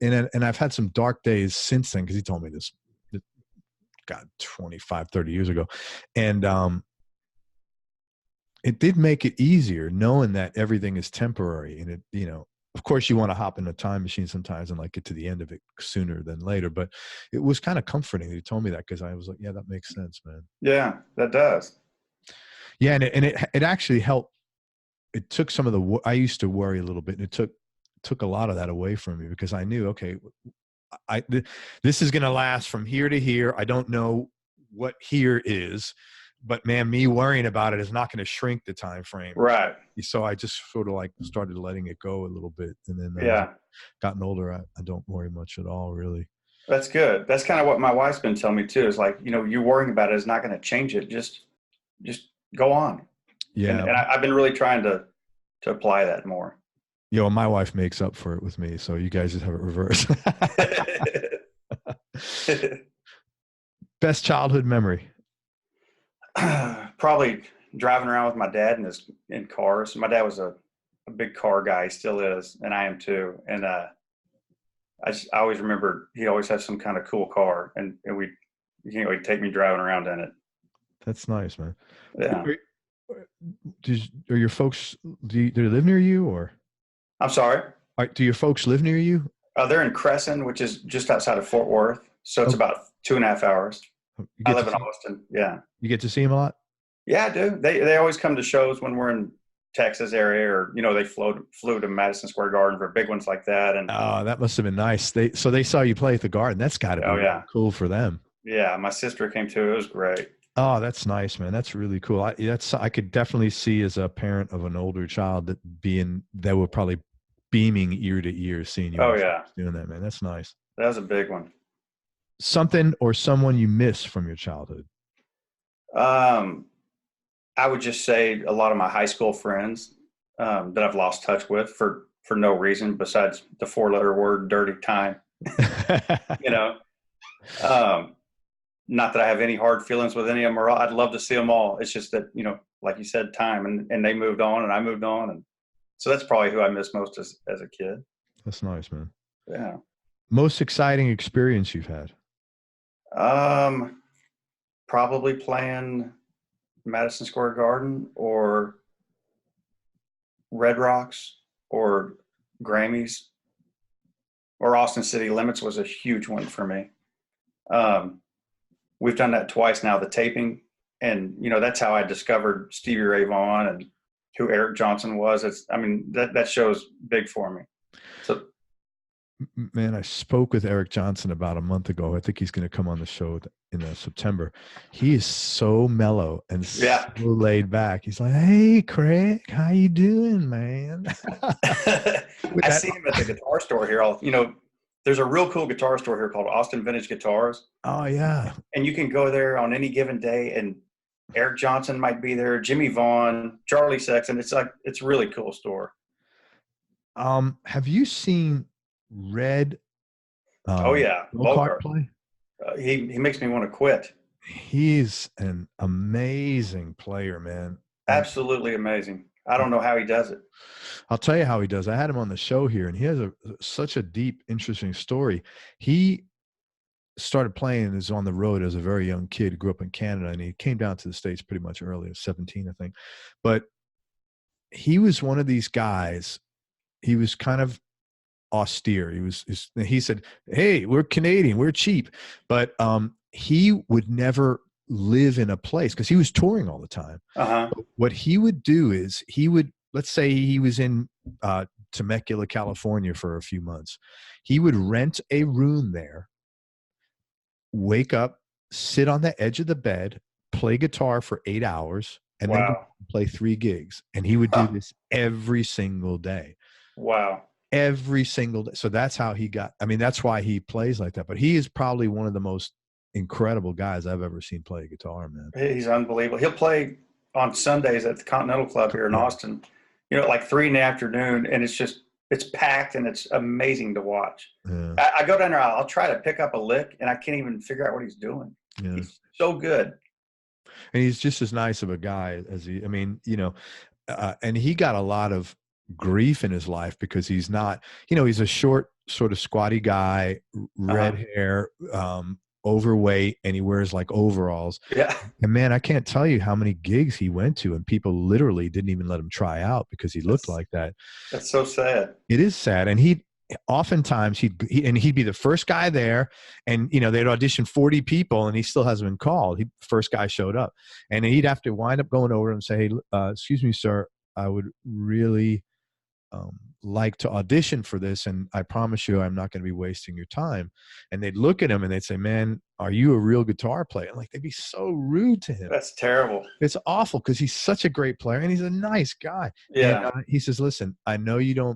I've had some dark days since then, because he told me this, God, 25, 30 years ago. And it did make it easier knowing that everything is temporary. And of course you want to hop in a time machine sometimes and like get to the end of it sooner than later. But it was kind of comforting that he told me that, because I was like, yeah, that makes sense, man. Yeah, that does. Yeah. And it actually helped. It took some of I used to worry a little bit, and it took a lot of that away from me, because I knew, okay, this is going to last from here to here. I don't know what here is, but man, me worrying about it is not going to shrink the time frame. Right. So I just sort of like started letting it go a little bit. And then gotten older, I don't worry much at all, really. That's good. That's kind of what my wife's been telling me too, is like, you worrying about it is not going to change it. Just go on. Yeah. And I've been really trying to apply that more. My wife makes up for it with me. So you guys just have it reversed. Best childhood memory? Probably driving around with my dad in cars. My dad was a big car guy. He still is, and I am too. And I always remember he always had some kind of cool car, and he'd take me driving around in it. That's nice, man. Yeah. Are your folks, do they live near you, or? I'm sorry? Do your folks live near you? They're in Crescent, which is just outside of Fort Worth. So it's about 2.5 hours. I live in Austin. Yeah. You get to see them a lot? Yeah, I do. They always come to shows when we're in Texas area, or, they flew to Madison Square Garden for big ones like that. And oh, that must have been nice. They saw you play at the Garden. That's got to be really cool for them. Yeah. My sister came too. It was great. Oh, that's nice, man. That's really cool. I could definitely see, as a parent of an older child, that were probably beaming ear to ear seeing you. Oh yeah, doing that, man. That's nice. That was a big one. Something or someone you miss from your childhood? I would just say a lot of my high school friends that I've lost touch with for no reason besides the 4-letter word dirty time. Not that I have any hard feelings with any of them. I'd love to see them all. It's just that, like you said, time, and they moved on and I moved on. And so that's probably who I miss most as a kid. That's nice, man. Yeah. Most exciting experience you've had? Probably playing Madison Square Garden or Red Rocks or Grammys or Austin City Limits was a huge one for me. We've done that twice now, the taping, and that's how I discovered Stevie Ray Vaughan and who Eric Johnson was. That show's big for me. So, man, I spoke with Eric Johnson about a month ago. I think he's going to come on the show in September. He is so mellow and so laid back. He's like, "Hey, Craig, how you doing, man?" I see him at the guitar store here. There's a real cool guitar store here called Austin Vintage Guitars. Oh yeah. And you can go there on any given day, and Eric Johnson might be there, Jimmy Vaughn, Charlie Sexton. It's a really cool store. Have you seen Red? Oh yeah, Volkaert play. He makes me want to quit. He's an amazing player, man. Absolutely amazing. I don't know how he does it. I'll tell you how he does. I had him on the show here, and he has such a deep, interesting story. He started playing and is on the road as a very young kid. He grew up in Canada, and he came down to the States pretty much early, 17, I think. But he was one of these guys. He was kind of austere. He said, "Hey, we're Canadian, we're cheap," but he would never live in a place because he was touring all the time. What he would do is let's say he was in Temecula, California for a few months. He would rent a room there, wake up, sit on the edge of the bed, play guitar for 8 hours, and then play 3 gigs. And he would do this every single day. Wow. Every single day. So that's how he got, that's why he plays like that. But he is probably one of the most incredible guys I've ever seen play guitar, man. He's unbelievable. He'll play on Sundays at the Continental Club here in Austin, like 3 p.m, and it's packed and it's amazing to watch. Yeah. I go down there, I'll try to pick up a lick and I can't even figure out what he's doing. Yeah. He's so good. And he's just as nice of a guy as and he got a lot of grief in his life because he's not, he's a short, sort of squatty guy, red hair, overweight, and he wears like overalls. Yeah. And man, I can't tell you how many gigs he went to and people literally didn't even let him try out because he looked like that. That's so sad. It is sad. And oftentimes he'd be the first guy there, and they'd audition 40 people and he still hasn't been called. First guy showed up, and he'd have to wind up going over and say, hey, excuse me, sir, I would really like to audition for this, and I promise you I'm not going to be wasting your time. And they'd look at him and they'd say, man, are you a real guitar player? Like, they'd be so rude to him. That's terrible. It's awful because he's such a great player and he's a nice guy. Yeah. And he says, listen, I know you're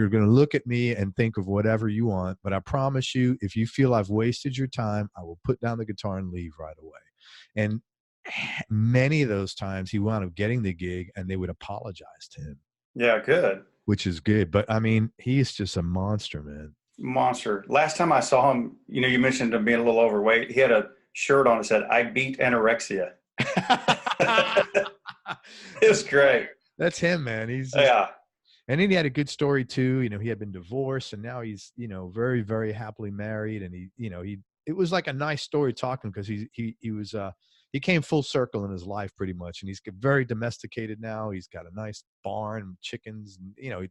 going to look at me and think of whatever you want, but I promise you, if you feel I've wasted your time, I will put down the guitar and leave right away. And many of those times he wound up getting the gig and they would apologize to him. Yeah, good. Which is good. But I mean, he's just a monster, man. Monster. Last time I saw him, you mentioned him being a little overweight. He had a shirt on that said, I beat anorexia. It was great. That's him, man. Yeah. And then he had a good story too. He had been divorced and now he's, very, very happily married. And it was like a nice story talking because he came full circle in his life pretty much. And he's very domesticated now. He's got a nice barn, chickens, and,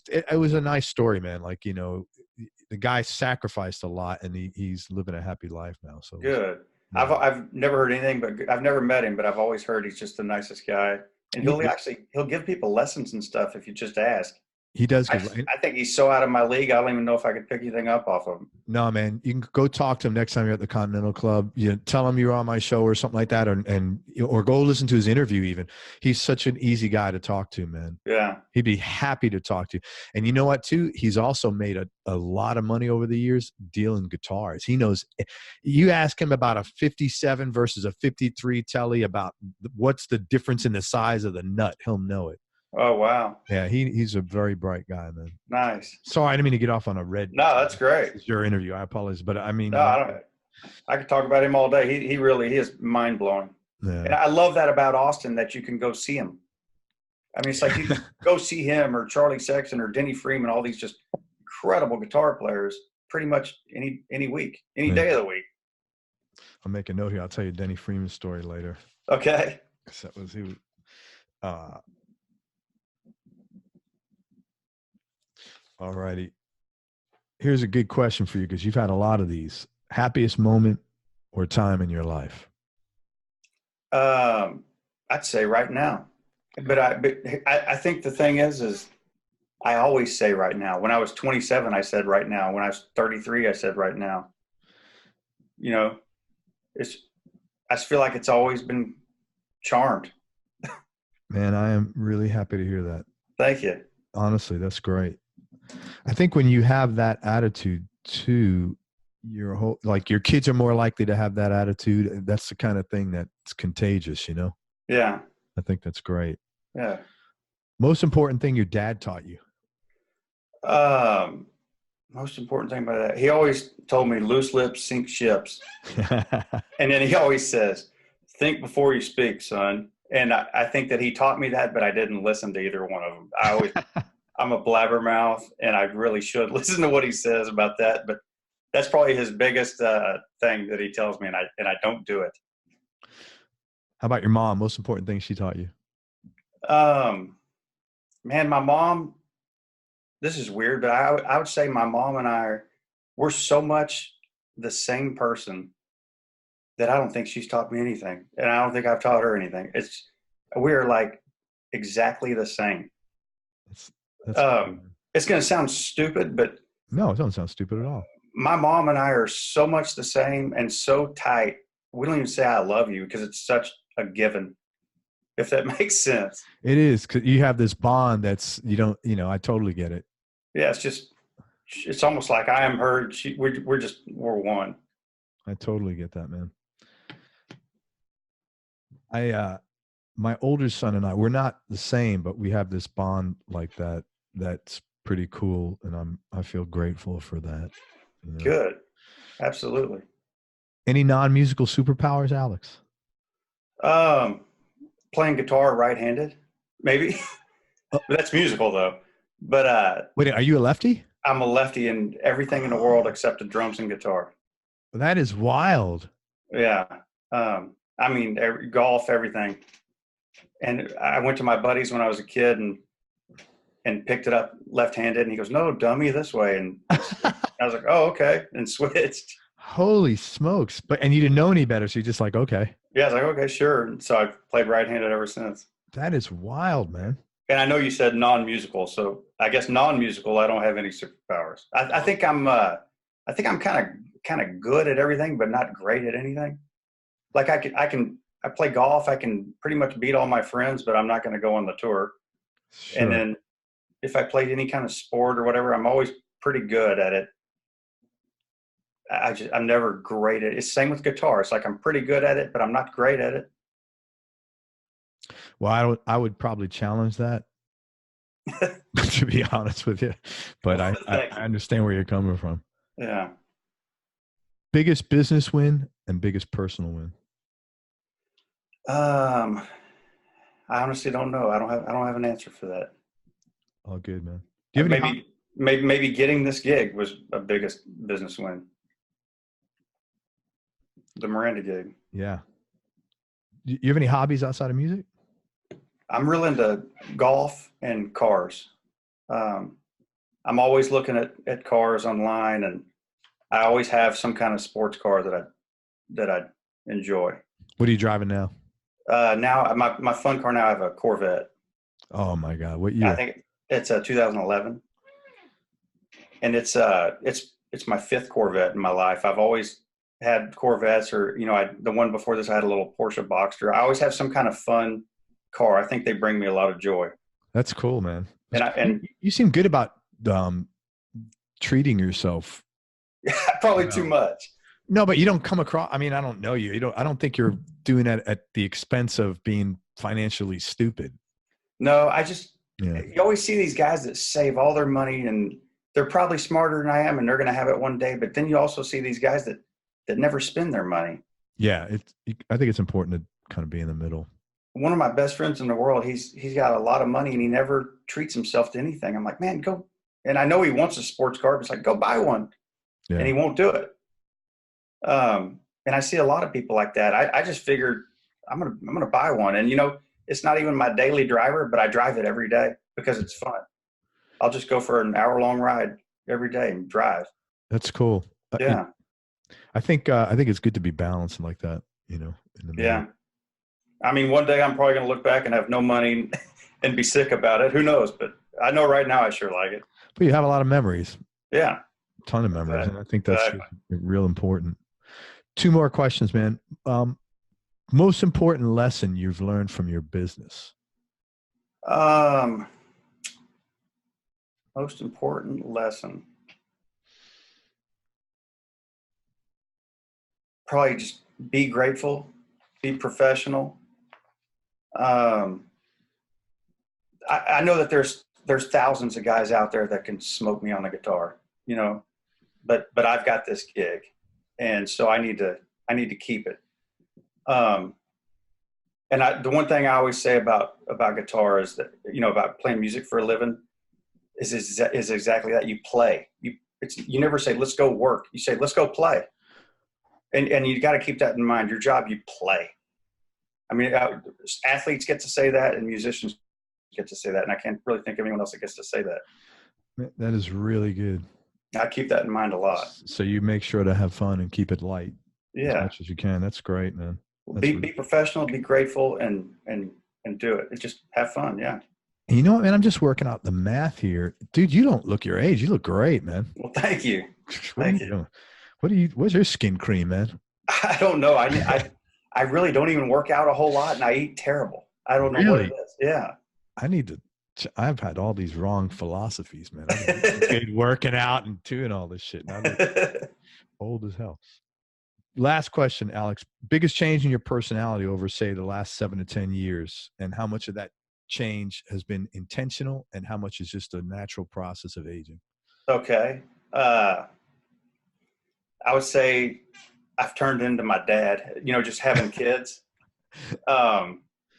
it was a nice story, man. Like, the guy sacrificed a lot and he's living a happy life now. So good. I've never heard anything, but I've never met him, but I've always heard he's just the nicest guy. And he'll give people lessons and stuff if you just ask. He does. I think he's so out of my league. I don't even know if I could pick anything up off of him. No, man, you can go talk to him next time you're at the Continental Club. Tell him you're on my show or something like that, or go listen to his interview. Even he's such an easy guy to talk to, man. Yeah, he'd be happy to talk to you. And you know what? Too, he's also made a lot of money over the years dealing guitars. He knows. You ask him about a 57 versus a 53 Telly, about what's the difference in the size of the nut, he'll know it. Oh, wow. Yeah, he's a very bright guy, man. Nice. Sorry, I didn't mean to get off on a red. No, that's great. It's your interview. I apologize. But I mean. No, I could talk about him all day. He really is mind-blowing. Yeah. And I love that about Austin, that you can go see him. I mean, it's like you can go see him or Charlie Sexton or Denny Freeman, all these just incredible guitar players pretty much any week, any day of the week. I'll make a note here. I'll tell you Denny Freeman's story later. Okay. That was all righty. Here's a good question for you because you've had a lot of these. Happiest moment or time in your life? I'd say right now. But I think the thing is I always say right now. When I was 27, I said right now. When I was 33, I said right now. I just feel like it's always been charmed. Man, I am really happy to hear that. Thank you. Honestly, that's great. I think when you have that attitude too, your kids are more likely to have that attitude. That's the kind of thing that's contagious, Yeah. I think that's great. Yeah. Most important thing your dad taught you? Most important thing about that, he always told me loose lips sink ships. And then he always says, think before you speak, son. And I think that he taught me that, but I didn't listen to either one of them. I'm a blabbermouth, and I really should listen to what he says about that. But that's probably his biggest thing that he tells me, and I don't do it. How about your mom? Most important thing she taught you? Man, my mom, this is weird, but I would say my mom and we're so much the same person that I don't think she's taught me anything. And I don't think I've taught her anything. We're like exactly the same. It's going to sound stupid, but no, it doesn't sound stupid at all. My mom and I are so much the same and so tight. We don't even say I love you because it's such a given, if that makes sense. It is, because you have this bond that's, I totally get it. Yeah, it's almost like I am her. We're one. I totally get that, man. My older son and I, we're not the same, but we have this bond like that. That's pretty cool. And I feel grateful for that. You know? Good. Absolutely. Any non-musical superpowers, Alex? Playing guitar right-handed, maybe. But that's musical though. But Wait, are you a lefty? I'm a lefty in everything in the world except the drums and guitar. That is wild. Yeah. I mean, golf, everything. And I went to my buddies when I was a kid and picked it up left-handed, and he goes, "No, dummy, this way." And I was like, "Oh, okay," and switched. Holy smokes! And you didn't know any better, so you're just like, okay. Yeah, I was like, "Okay, sure." And so I've played right-handed ever since. That is wild, man. And I know you said non-musical, so I guess non-musical, I don't have any superpowers. I think I'm kind of good at everything, but not great at anything. Like I play golf. I can pretty much beat all my friends, but I'm not going to go on the tour. Sure. And then if I played any kind of sport or whatever, I'm always pretty good at it. I'm never great at it. It's the same with guitar. It's like I'm pretty good at it, but I'm not great at it. Well, I would probably challenge that, to be honest with you. But I understand where you're coming from. Yeah. Biggest business win and biggest personal win. I honestly don't know. I don't have an answer for that. All good, man. Do you have maybe getting this gig was a biggest business win. The Miranda gig. Yeah. Do you have any hobbies outside of music? I'm real into golf and cars. I'm always looking at cars online, and I always have some kind of sports car that I enjoy. What are you driving now? Now my fun car now, I have a Corvette. Oh my God. What year? I think it's a 2011. And it's my fifth Corvette in my life. I've always had Corvettes, or, the one before this, I had a little Porsche Boxster. I always have some kind of fun car. I think they bring me a lot of joy. That's cool, man. And you seem good about treating yourself. Probably too much. No, but you don't come across. I mean, I don't know you. I don't think you're doing that at the expense of being financially stupid. No, you always see these guys that save all their money, and they're probably smarter than I am, and they're going to have it one day. But then you also see these guys that never spend their money. Yeah, I think it's important to kind of be in the middle. One of my best friends in the world, he's got a lot of money, and he never treats himself to anything. I'm like, man, go. And I know he wants a sports car, but it's like, go buy one. Yeah. And he won't do it. And I see a lot of people like that. I just figured I'm gonna buy one, and it's not even my daily driver, but I drive it every day because it's fun. I'll just go for an hour-long ride every day and drive. That's cool. Yeah. I think it's good to be balanced like that, in the middle. Yeah. I mean, one day I'm probably going to look back and have no money and be sick about it. Who knows? But I know right now I sure like it. But you have a lot of memories. Yeah. A ton of memories. And I think that's real important. 2 more questions, man. Most important lesson you've learned from your business? Most important lesson. Probably just be grateful, be professional. I know that there's thousands of guys out there that can smoke me on the guitar, but I've got this gig, and so I need to keep it. And the one thing I always say about guitar is that, about playing music for a living is exactly that. You play. You never say, let's go work. You say, let's go play. And you got to keep that in mind. Your job, you play. I mean, athletes get to say that, and musicians get to say that. And I can't really think of anyone else that gets to say that. That is really good. I keep that in mind a lot. So you make sure to have fun and keep it light. Yeah. As much as you can. That's great, man. Be professional, be grateful, and do it. Just have fun. Yeah. And you know what, man? I'm just working out the math here. Dude, you don't look your age. You look great, man. Well, thank you. Thank you. What's your skin cream, man? I don't know. I really don't even work out a whole lot, and I eat terrible. I don't know what it is. Yeah. I've had all these wrong philosophies, man. I've been working out and doing all this shit. And I'm old as hell. Last question, Alex. Biggest change in your personality over, say, the last 7 to 10 years, and how much of that change has been intentional and how much is just a natural process of aging? Okay. I would say I've turned into my dad, just having kids.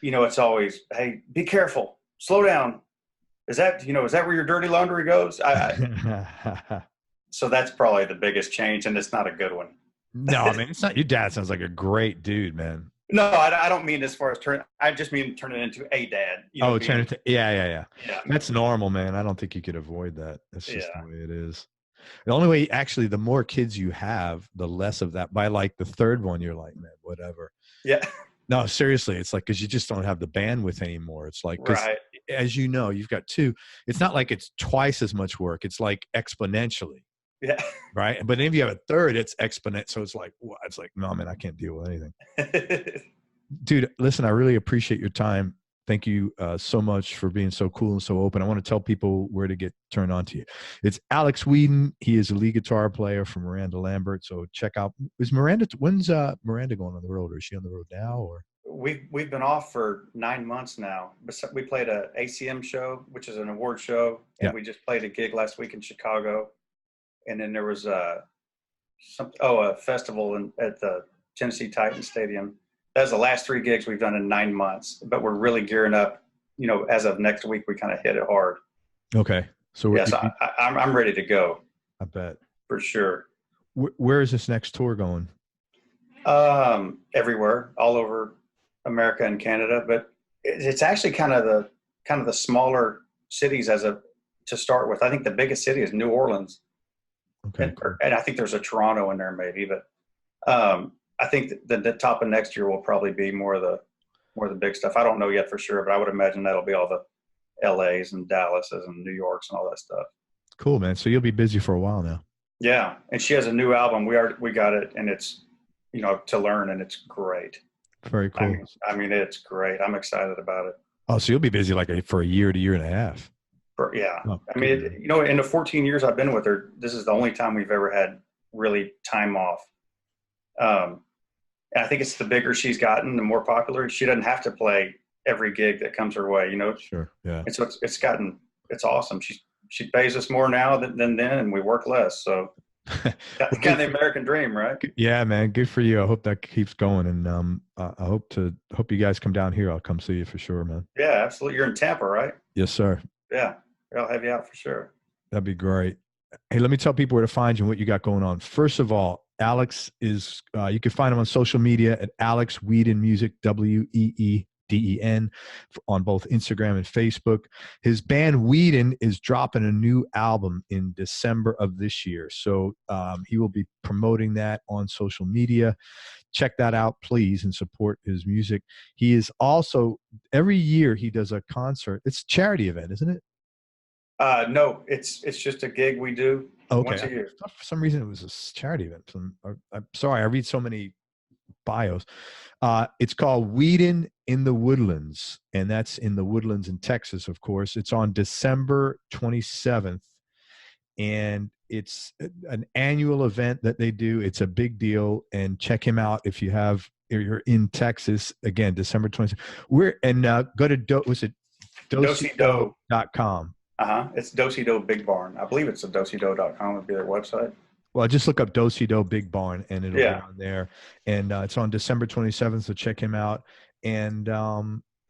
It's always, hey, be careful, slow down. Is that where your dirty laundry goes? So that's probably the biggest change, and it's not a good one. No, I mean, it's not. Your dad sounds like a great dude, man. No, I don't mean as far as I just mean turn it into a dad. Turn it to, yeah. Yeah. That's normal, man. I don't think you could avoid that. That's just the way it is. The only way, actually, the more kids you have, the less of that. By like the third one, you're like, man, whatever. Yeah. No, seriously, it's like, because you just don't have the bandwidth anymore. It's like, right. As you know, you've got two. It's not like it's twice as much work. It's like exponentially. Yeah. Right. But if you have a third, it's exponent. So it's like, no, man, I can't deal with anything. Dude, listen, I really appreciate your time. Thank you so much for being so cool and so open. I want to tell people where to get turned on to you. It's Alec Wheden. He is a lead guitar player from Miranda Lambert. So check out. When's Miranda going on the road? Or is she on the road now? Or we've been off for 9 months now. We played a ACM show, which is an award show, and we just played a gig last week in Chicago. And then there was a festival at the Tennessee Titans Stadium. That's the last 3 gigs we've done in 9 months, but we're really gearing up. As of next week, we kind of hit it hard. Okay. So yes, I'm ready to go. I bet. For sure. Where is this next tour going? Everywhere, all over America and Canada, but it's actually kind of the smaller cities to start with. I think the biggest city is New Orleans. Okay. And I think there's a Toronto in there maybe, but I think the top of next year will probably be more of the big stuff. I don't know yet for sure, but I would imagine that'll be all the LAs and Dallases and New Yorks and all that stuff. Cool, man. So you'll be busy for a while now. Yeah, and she has a new album. We got it, and it's to learn, and it's great. Very cool. I mean, it's great. I'm excited about it. Oh, so you'll be busy for a year to year and a half. Yeah. Oh, I mean, in the 14 years I've been with her, this is the only time we've ever had really time off. And I think it's the bigger she's gotten, the more popular. She doesn't have to play every gig that comes her way, Sure. Yeah. And so it's awesome. She pays us more now than then, and we work less. So that's kind of the American dream, right? Yeah, man. Good for you. I hope that keeps going. And I hope you guys come down here. I'll come see you for sure, man. Yeah, absolutely. You're in Tampa, right? Yes, sir. Yeah. I'll have you out for sure. That'd be great. Hey, let me tell people where to find you and what you got going on. First of all, Alex is, you can find him on social media at Alex Weeden Music, WEEDEN, on both Instagram and Facebook. His band Weeden is dropping a new album in December of this year. So he will be promoting that on social media. Check that out, please, and support his music. He is also, every year he does a concert. It's a charity event, isn't it? No, it's just a gig we do once a year. For some reason, it was a charity event. I'm sorry, I read so many bios. It's called Weeden in the Woodlands, and that's in the Woodlands in Texas, of course. It's on December 27th, and it's an annual event that they do. It's a big deal, and check him out if you're in Texas. Again, December 27th. Go to dosido.com. It's Do-Si-Do Big Barn. I believe it's a dosido.com would be their website. Well, just look up Do-Si-Do Big Barn, and it'll be on there. And it's on December 27th, so check him out. And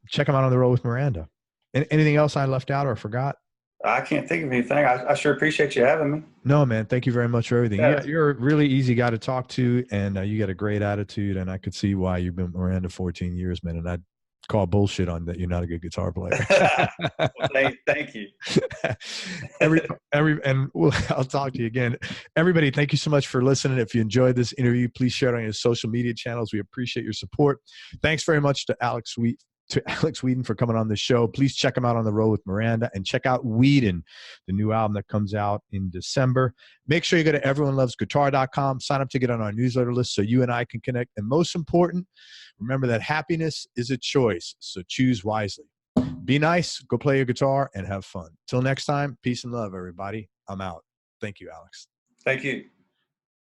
check him out on the road with Miranda. And anything else I left out or forgot? I can't think of anything. I sure appreciate you having me. No, man. Thank you very much for everything. Yeah, you're a really easy guy to talk to, and you got a great attitude, and I could see why you've been with Miranda 14 years, man. And I'd call bullshit on that you're not a good guitar player. Well, thank you. I'll talk to you again. Everybody, thank you so much for listening. If you enjoyed this interview, please share it on your social media channels. We appreciate your support. Thanks very much to Alex Wheden for coming on the show. Please check him out on the road with Miranda, and check out Weeden, the new album that comes out in December. Make sure you go to everyonelovesguitar.com, sign up to get on our newsletter list so you and I can connect. And most important, remember that happiness is a choice, so choose wisely. Be nice, go play your guitar, and have fun. Till next time, peace and love, everybody. I'm out. Thank you, Alex. Thank you.